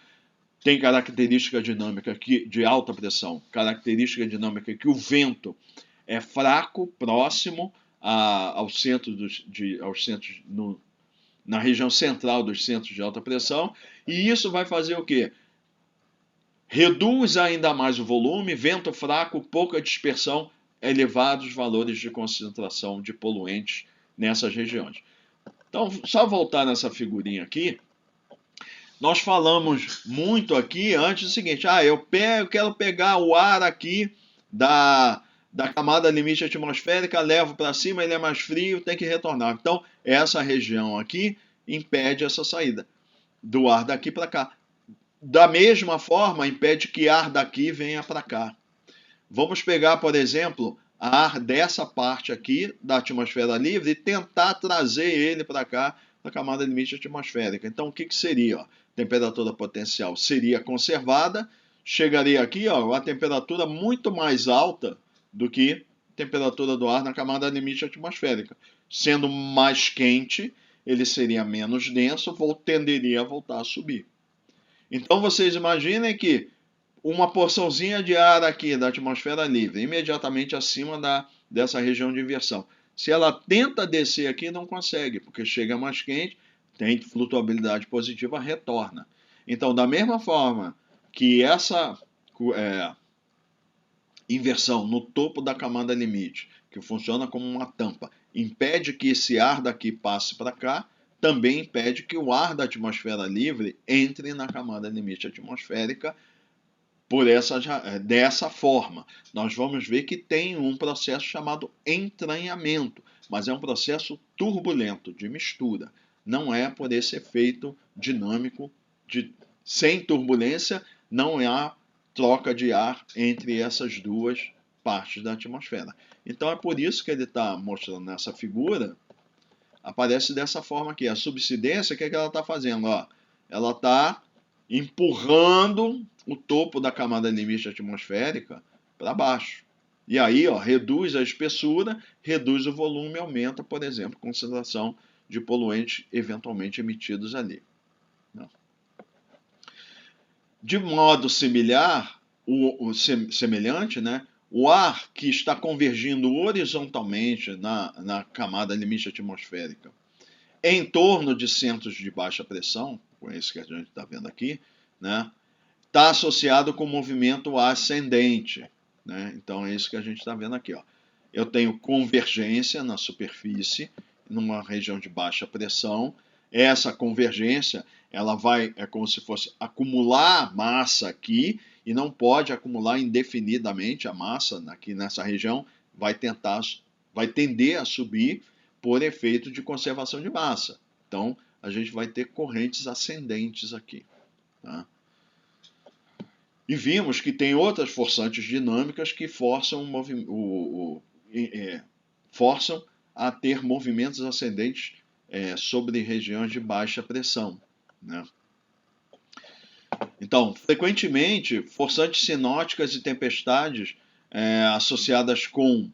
tem característica dinâmica de alta pressão, característica dinâmica que o vento é fraco, próximo aos centros, na região central dos centros de alta pressão, e isso vai fazer o quê? Reduz ainda mais o volume, vento fraco, pouca dispersão, elevados valores de concentração de poluentes nessas regiões. Então, só voltar nessa figurinha aqui, nós falamos muito aqui antes do seguinte, eu quero pegar o ar aqui da camada limite atmosférica, levo para cima, ele é mais frio, tem que retornar. Então, essa região aqui impede essa saída do ar daqui para cá. Da mesma forma, impede que ar daqui venha para cá. Vamos pegar, por exemplo, ar dessa parte aqui da atmosfera livre e tentar trazer ele para cá, na camada limite atmosférica. Então, o que seria? Temperatura potencial seria conservada, chegaria aqui a temperatura muito mais alta do que a temperatura do ar na camada limite atmosférica. Sendo mais quente, ele seria menos denso, tenderia a voltar a subir. Então, vocês imaginem que uma porçãozinha de ar aqui da atmosfera livre, imediatamente acima dessa região de inversão. Se ela tenta descer aqui, não consegue, porque chega mais quente, tem flutuabilidade positiva, retorna. Então, da mesma forma que essa inversão no topo da camada limite, que funciona como uma tampa, impede que esse ar daqui passe para cá, também impede que o ar da atmosfera livre entre na camada limite atmosférica dessa forma. Nós vamos ver que tem um processo chamado entranhamento, mas é um processo turbulento, de mistura. Não é por esse efeito dinâmico, sem turbulência, não há troca de ar entre essas duas partes da atmosfera. Então é por isso que ele está mostrando nessa figura, aparece dessa forma aqui. A subsidência, o que ela está fazendo? Ela está empurrando o topo da camada limite atmosférica para baixo. E aí, reduz a espessura, reduz o volume, aumenta, por exemplo, a concentração de poluentes eventualmente emitidos ali. De modo similar, semelhante, né? O ar que está convergindo horizontalmente na camada limite atmosférica em torno de centros de baixa pressão, com esse que a gente está vendo aqui, né? Está associado com o movimento ascendente, né? Então é isso que a gente está vendo aqui. Eu tenho convergência na superfície, numa região de baixa pressão. Essa convergência é como se fosse acumular massa aqui, e não pode acumular indefinidamente a massa aqui nessa região, vai tender a subir por efeito de conservação de massa. Então, a gente vai ter correntes ascendentes aqui. Tá? E vimos que tem outras forçantes dinâmicas que forçam, forçam a ter movimentos ascendentes sobre regiões de baixa pressão, né? Então, frequentemente, forçantes sinóticas e tempestades associadas com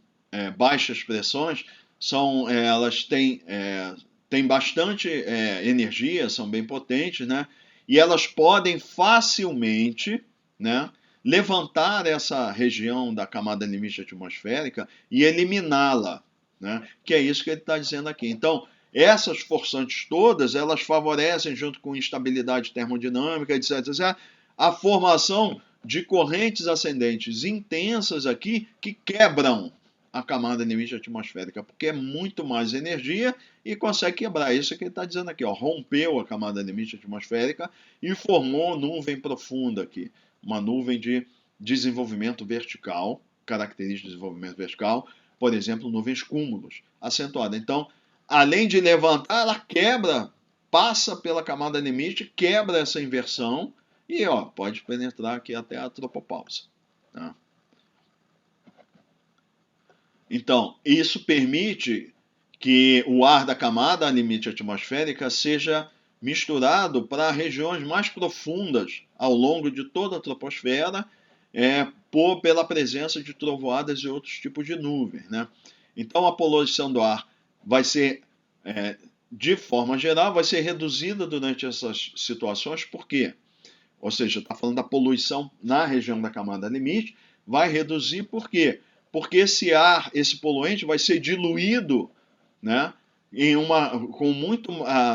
baixas pressões elas têm bastante energia, são bem potentes, né? E elas podem facilmente, né, levantar essa região da camada limite atmosférica e eliminá-la, né? Que é isso que ele está dizendo aqui. Então, essas forçantes todas, elas favorecem, junto com instabilidade termodinâmica, etc., etc., a formação de correntes ascendentes intensas aqui que quebram a camada limite atmosférica, porque é muito mais energia e consegue quebrar. Isso que ele está dizendo aqui, ó, rompeu a camada limite atmosférica e formou nuvem profunda aqui, uma nuvem de desenvolvimento vertical, característica de desenvolvimento vertical, por exemplo, nuvens cúmulos, acentuada. Então, além de levantar, ela quebra, passa pela camada limite, quebra essa inversão e ó, pode penetrar aqui até a tropopausa. Tá? Então, isso permite que o ar da camada limite atmosférica seja misturado para regiões mais profundas ao longo de toda a troposfera, pela presença de trovoadas e outros tipos de nuvens, né? Então, a poluição do ar vai ser, de forma geral, vai ser reduzida durante essas situações. Por quê? Ou seja, está falando da poluição na região da camada limite, vai reduzir por quê? Porque esse ar, esse poluente vai ser diluído, né,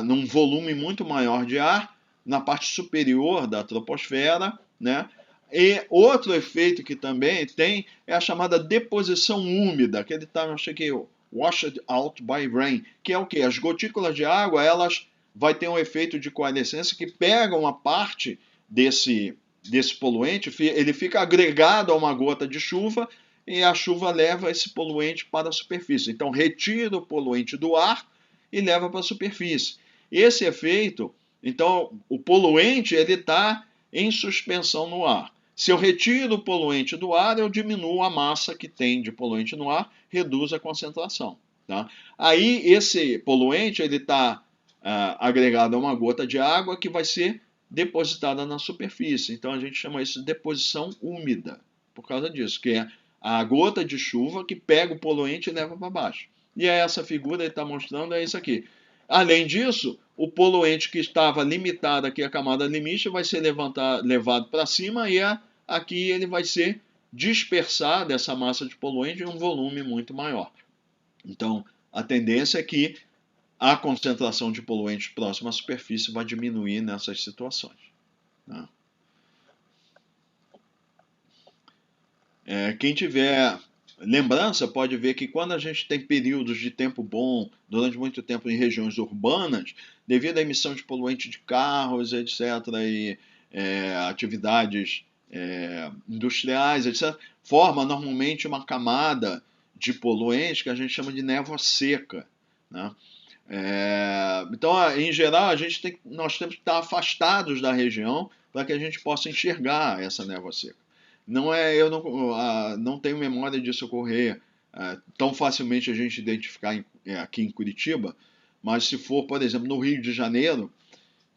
num volume muito maior de ar na parte superior da troposfera, né? E outro efeito que também tem é a chamada deposição úmida, que ele está, eu achei que washed out by rain, que é o que? As gotículas de água, elas vai ter um efeito de coalescência que pega uma parte desse poluente, ele fica agregado a uma gota de chuva e a chuva leva esse poluente para a superfície. Então, retira o poluente do ar e leva para a superfície. Esse efeito, então, o poluente ele está em suspensão no ar. Se eu retiro o poluente do ar, eu diminuo a massa que tem de poluente no ar, reduz a concentração. Tá? Aí, esse poluente ele está agregado a uma gota de água que vai ser depositada na superfície. Então, a gente chama isso de deposição úmida, por causa disso, que é a gota de chuva que pega o poluente e leva para baixo. E é essa figura que ele está mostrando, é isso aqui. Além disso, o poluente que estava limitado aqui à camada limite vai ser levado para cima e aqui ele vai ser dispersado, essa massa de poluente, em um volume muito maior. Então, a tendência é que a concentração de poluentes próxima à superfície vai diminuir nessas situações. Né? Quem tiver lembrança pode ver que quando a gente tem períodos de tempo bom, durante muito tempo em regiões urbanas, devido à emissão de poluente de carros, etc., e atividades industriais, etc., forma normalmente uma camada de poluentes que a gente chama de névoa seca. Né? Então, em geral, nós temos que estar afastados da região para que a gente possa enxergar essa névoa seca. Eu não tenho memória disso ocorrer tão facilmente a gente identificar aqui em Curitiba, mas se for, por exemplo, no Rio de Janeiro,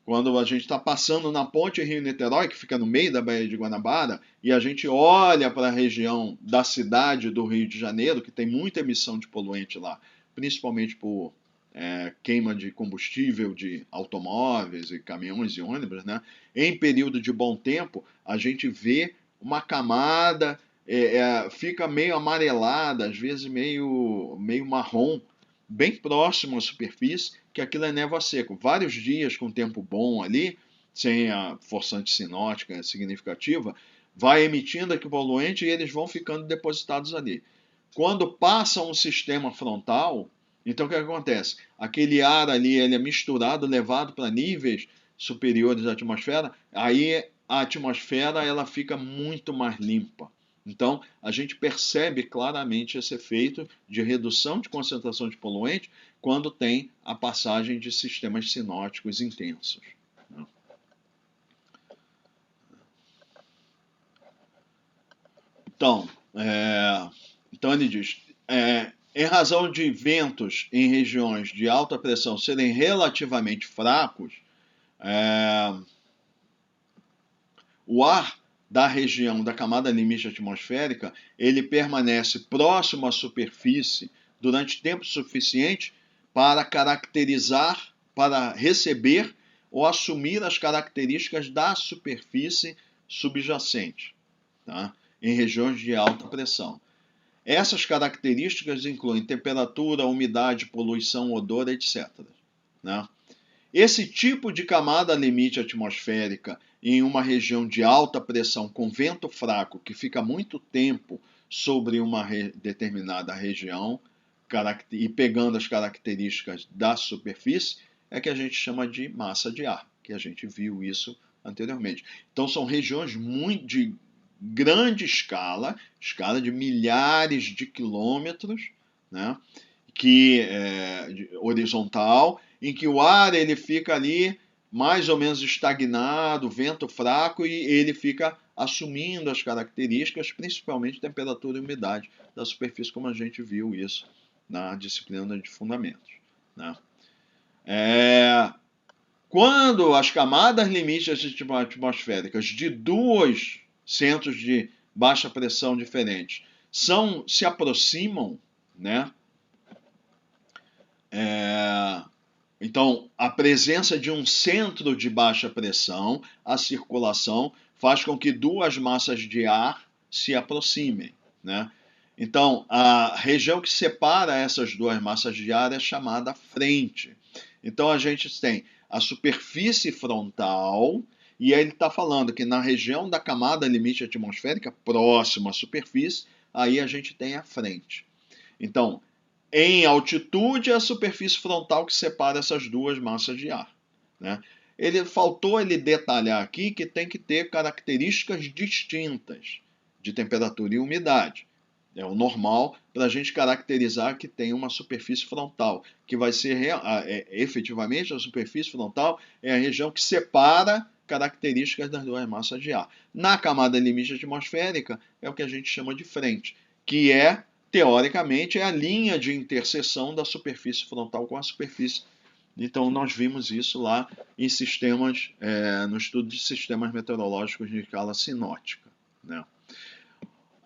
quando a gente está passando na ponte Rio-Niterói, que fica no meio da Baía de Guanabara, e a gente olha para a região da cidade do Rio de Janeiro, que tem muita emissão de poluente lá, principalmente por queima de combustível de automóveis e caminhões e ônibus, né? Em período de bom tempo, a gente vê uma camada, fica meio amarelada, às vezes meio marrom, bem próximo à superfície, que aquilo é névoa seca. Vários dias com tempo bom ali, sem a forçante sinótica significativa, vai emitindo aquele poluente e eles vão ficando depositados ali. Quando passa um sistema frontal, então o que acontece? Aquele ar ali ele é misturado, levado para níveis superiores da atmosfera, aí a atmosfera ela fica muito mais limpa. Então, a gente percebe claramente esse efeito de redução de concentração de poluente quando tem a passagem de sistemas sinóticos intensos. Então ele diz, em razão de ventos em regiões de alta pressão serem relativamente fracos, o ar da região da camada limite atmosférica, ele permanece próximo à superfície durante tempo suficiente para caracterizar, para receber ou assumir as características da superfície subjacente, tá? Em regiões de alta pressão. Essas características incluem temperatura, umidade, poluição, odor, etc. Né? Esse tipo de camada limite atmosférica em uma região de alta pressão com vento fraco que fica muito tempo sobre uma determinada região e pegando as características da superfície é que a gente chama de massa de ar, que a gente viu isso anteriormente. Então são regiões muito de grande escala de milhares de quilômetros, né, horizontal, em que o ar ele fica ali mais ou menos estagnado, vento fraco, e ele fica assumindo as características, principalmente temperatura e umidade da superfície, como a gente viu isso na disciplina de fundamentos. Né? Quando as camadas limites atmosféricas de dois centros de baixa pressão diferentes se aproximam, né? Então, a presença de um centro de baixa pressão, a circulação, faz com que duas massas de ar se aproximem, né? Então, a região que separa essas duas massas de ar é chamada frente. Então, a gente tem a superfície frontal, e aí ele está falando que na região da camada limite atmosférica, próxima à superfície, aí a gente tem a frente. Então, em altitude, é a superfície frontal que separa essas duas massas de ar. Né? Faltou ele detalhar aqui que tem que ter características distintas de temperatura e umidade. É o normal para a gente caracterizar que tem uma superfície frontal, que vai ser efetivamente a superfície frontal é a região que separa características das duas massas de ar. Na camada limite atmosférica é o que a gente chama de frente, que teoricamente, é a linha de interseção da superfície frontal com a superfície. Então, nós vimos isso lá em sistemas, no estudo de sistemas meteorológicos de escala sinótica. Né?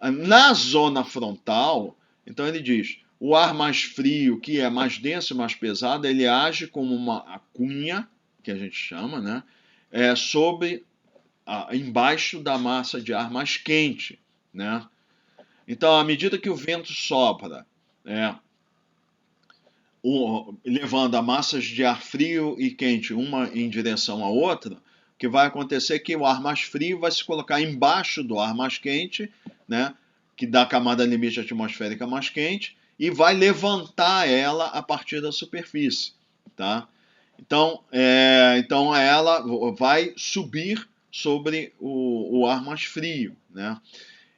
Na zona frontal, então ele diz, o ar mais frio, que é mais denso e mais pesado, ele age como uma cunha, que a gente chama, né? Embaixo da massa de ar mais quente, né? Então, à medida que o vento sopra, levando a massas de ar frio e quente uma em direção à outra, o que vai acontecer é que o ar mais frio vai se colocar embaixo do ar mais quente, né, que dá a camada limite atmosférica mais quente, e vai levantar ela a partir da superfície. Tá? Então ela vai subir sobre o ar mais frio. Né?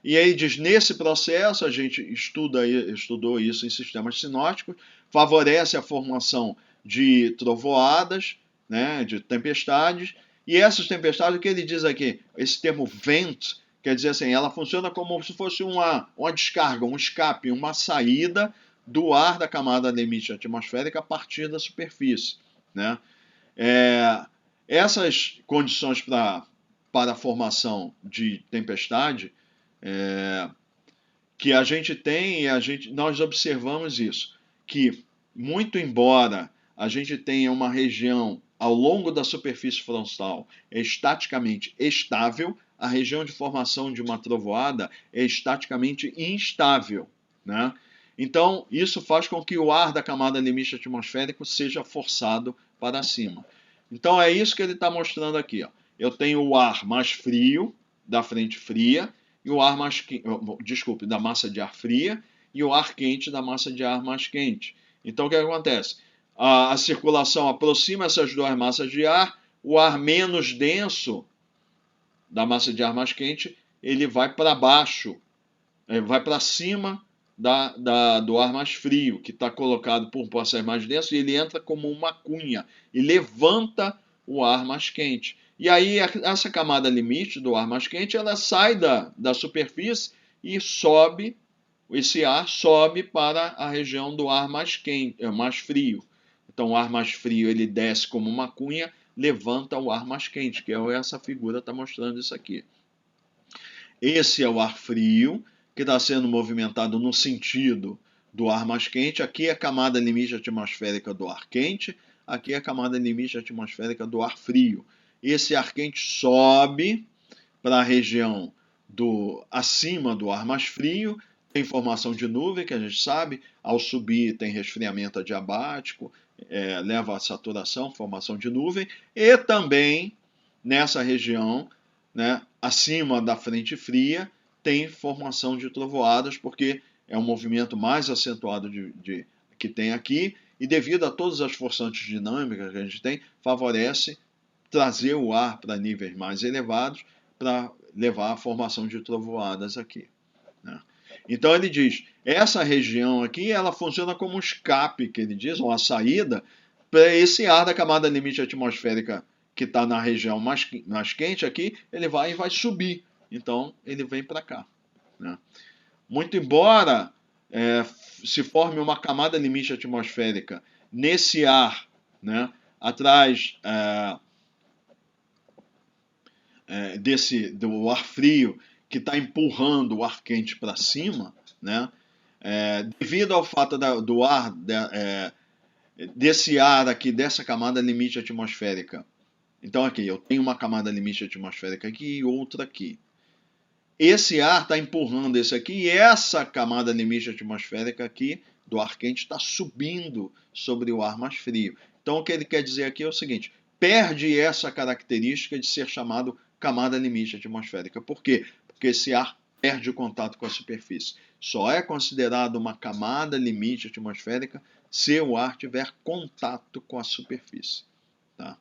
E aí diz, nesse processo, a gente estudou isso em sistemas sinóticos, favorece a formação de trovoadas, né, de tempestades, e essas tempestades, o que ele diz aqui, esse termo vent, quer dizer assim, ela funciona como se fosse uma descarga, um escape, uma saída do ar da camada limite atmosférica a partir da superfície. Né? Essas condições para a formação de tempestade, que a gente tem e nós observamos isso, que muito embora a gente tenha uma região ao longo da superfície frontal estaticamente estável, a região de formação de uma trovoada é estaticamente instável. Né? Então, isso faz com que o ar da camada limite atmosférica seja forçado para cima. Então, é isso que ele está mostrando aqui. Ó. Eu tenho o ar mais frio, da frente fria, e o ar mais da massa de ar fria, e o ar quente da massa de ar mais quente. Então, o que acontece? A circulação aproxima essas duas massas de ar, o ar menos denso da massa de ar mais quente, ele vai para baixo, vai para cima do ar mais frio, que está colocado por poças mais densas, e ele entra como uma cunha e levanta o ar mais quente. E aí essa camada limite do ar mais quente, ela sai da superfície e sobe, esse ar sobe para a região do ar mais quente, mais frio. Então o ar mais frio ele desce como uma cunha, levanta o ar mais quente, que é essa figura está mostrando isso aqui. Esse é o ar frio, que está sendo movimentado no sentido do ar mais quente. Aqui é a camada limite atmosférica do ar quente, aqui é a camada limite atmosférica do ar frio. Esse ar quente sobe para a região acima do ar mais frio, tem formação de nuvem, que a gente sabe, ao subir tem resfriamento adiabático, leva à saturação, formação de nuvem, e também nessa região, né, acima da frente fria, tem formação de trovoadas, porque é um movimento mais acentuado que tem aqui, e devido a todas as forçantes dinâmicas que a gente tem, favorece trazer o ar para níveis mais elevados para levar à formação de trovoadas aqui, né? Então ele diz, essa região aqui, ela funciona como um escape, que ele diz, ou a saída, para esse ar da camada limite atmosférica que está na região mais quente aqui, ele vai subir. Então ele vem para cá, né? Muito embora se forme uma camada limite atmosférica nesse ar, né, atrás do ar frio que está empurrando o ar quente para cima, né? Devido ao fato do ar, desse ar aqui, dessa camada limite atmosférica. Então aqui, eu tenho uma camada limite atmosférica aqui e outra aqui. Esse ar está empurrando esse aqui e essa camada limite atmosférica aqui do ar quente está subindo sobre o ar mais frio. Então o que ele quer dizer aqui é o seguinte, perde essa característica de ser chamado camada limite atmosférica. Por quê? Porque esse ar perde o contato com a superfície. Só é considerado uma camada limite atmosférica se o ar tiver contato com a superfície, tá?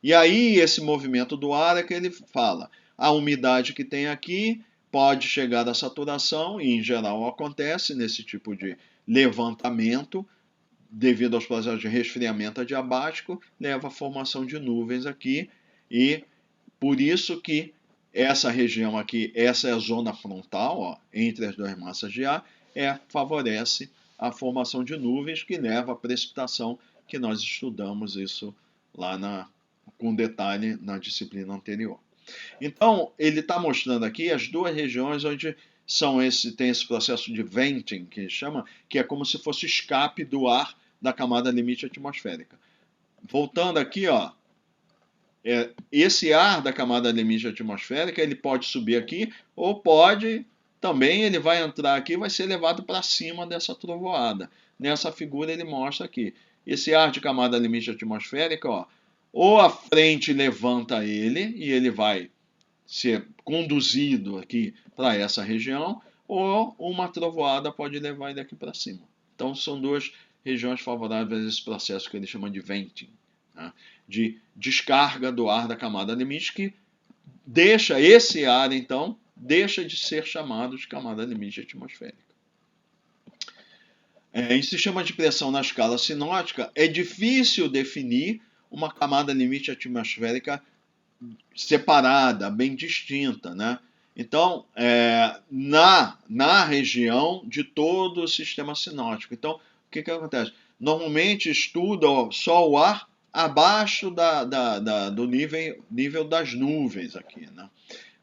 E aí esse movimento do ar é que ele fala, a umidade que tem aqui pode chegar à saturação, e em geral acontece nesse tipo de levantamento, devido aos processos de resfriamento adiabático, leva à formação de nuvens aqui, e por isso que essa região aqui, essa é a zona frontal, ó, entre as duas massas de ar, favorece a formação de nuvens que leva à precipitação, que nós estudamos isso lá com detalhe na disciplina anterior. Então, ele está mostrando aqui as duas regiões onde tem esse processo de venting, que chama, que é como se fosse o escape do ar da camada limite atmosférica. Voltando aqui, ó, esse ar da camada limite atmosférica, ele pode subir aqui, ou pode, também ele vai entrar aqui e vai ser levado para cima dessa trovoada. Nessa figura ele mostra aqui, esse ar de camada limite atmosférica, ó, ou a frente levanta ele, e ele vai ser conduzido aqui para essa região, ou uma trovoada pode levar ele aqui para cima. Então são duas regiões favoráveis a esse processo que ele chama de venting, né? De descarga do ar da camada limite, que deixa esse ar, então, deixa de ser chamado de camada limite atmosférica. Em sistema de pressão na escala sinótica, é difícil definir uma camada limite atmosférica separada, bem distinta, né? Então, na região de todo o sistema sinótico. Então, o que acontece? Normalmente estuda só o ar abaixo do nível das nuvens aqui, né?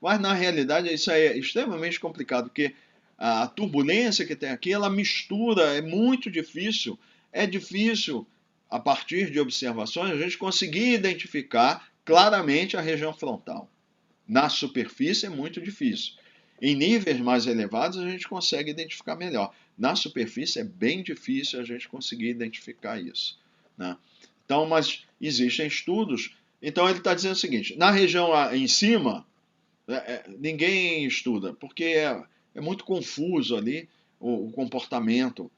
Mas, na realidade, isso aí é extremamente complicado, porque a turbulência que tem aqui, ela mistura, é muito difícil, a partir de observações, a gente conseguir identificar claramente a região frontal. Na superfície é muito difícil. Em níveis mais elevados a gente consegue identificar melhor. Na superfície é bem difícil a gente conseguir identificar isso, né? Então, mas existem estudos. Então ele está dizendo o seguinte, na região em cima, ninguém estuda, porque é muito confuso ali o comportamento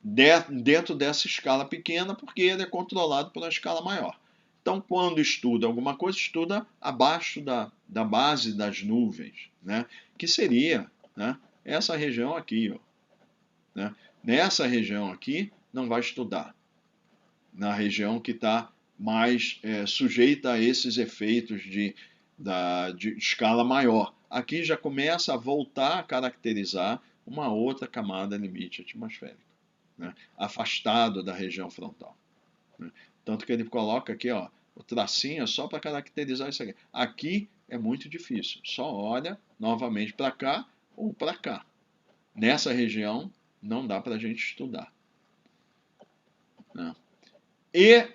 dentro dessa escala pequena, porque ele é controlado por uma escala maior. Então, quando estuda alguma coisa, estuda abaixo da base das nuvens, né? Que seria, né, essa região aqui, ó, né? Nessa região aqui, não vai estudar. Na região que está mais sujeita a esses efeitos de escala maior. aqui já começa a voltar a caracterizar uma outra camada limite atmosférica, né? Afastado da região frontal, né? Tanto que ele coloca aqui, ó, o tracinho é só para caracterizar isso aqui. Aqui é muito difícil, só olha novamente para cá ou para cá. Nessa região não dá para a gente estudar, né? E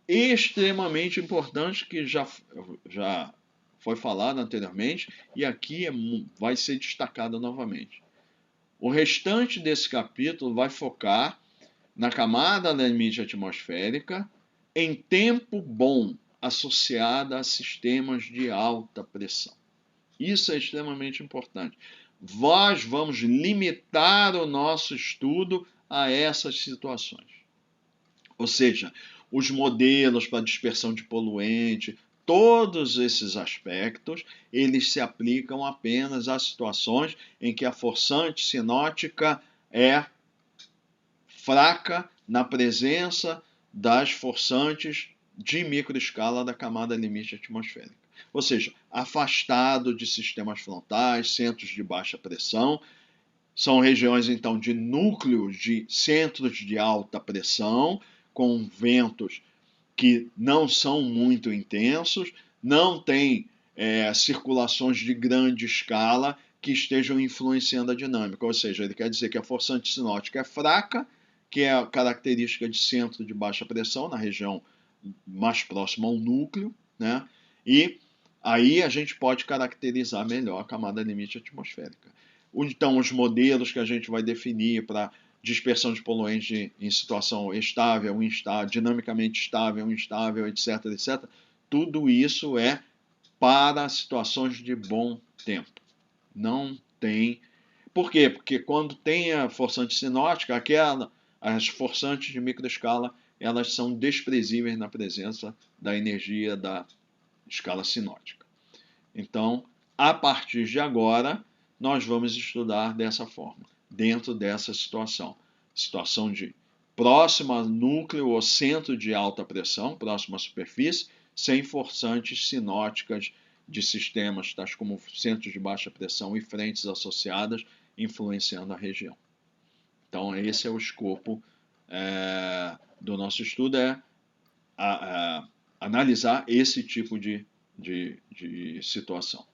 extremamente importante, que já foi falado anteriormente, e aqui vai ser destacado novamente. O restante desse capítulo vai focar na camada limite atmosférica em tempo bom, associada a sistemas de alta pressão. Isso é extremamente importante. Nós vamos limitar o nosso estudo a essas situações. Ou seja, os modelos para dispersão de poluente, todos esses aspectos, eles se aplicam apenas a situações em que a forçante sinótica é fraca na presença das forçantes de microescala da camada limite atmosférica. Ou seja, afastado de sistemas frontais, centros de baixa pressão, são regiões então de núcleos de centros de alta pressão, com ventos que não são muito intensos, não tem circulações de grande escala que estejam influenciando a dinâmica. Ou seja, ele quer dizer que a forçante sinótica é fraca, que é a característica de centro de baixa pressão, na região mais próxima ao núcleo, né? E aí a gente pode caracterizar melhor a camada limite atmosférica. Então, os modelos que a gente vai definir para dispersão de poluentes em situação estável, instável, dinamicamente estável, instável, etc., etc., tudo isso é para situações de bom tempo. Não tem. Por quê? Porque quando tem a forçante sinótica, as forçantes de microescala, elas são desprezíveis na presença da energia da escala sinótica. Então, a partir de agora, nós vamos estudar dessa forma, dentro dessa situação. Situação de próxima ao núcleo ou centro de alta pressão, próxima à superfície, sem forçantes sinóticas de sistemas, tais como centros de baixa pressão e frentes associadas, influenciando a região. Então, esse é o escopo do nosso estudo, analisar esse tipo de situação.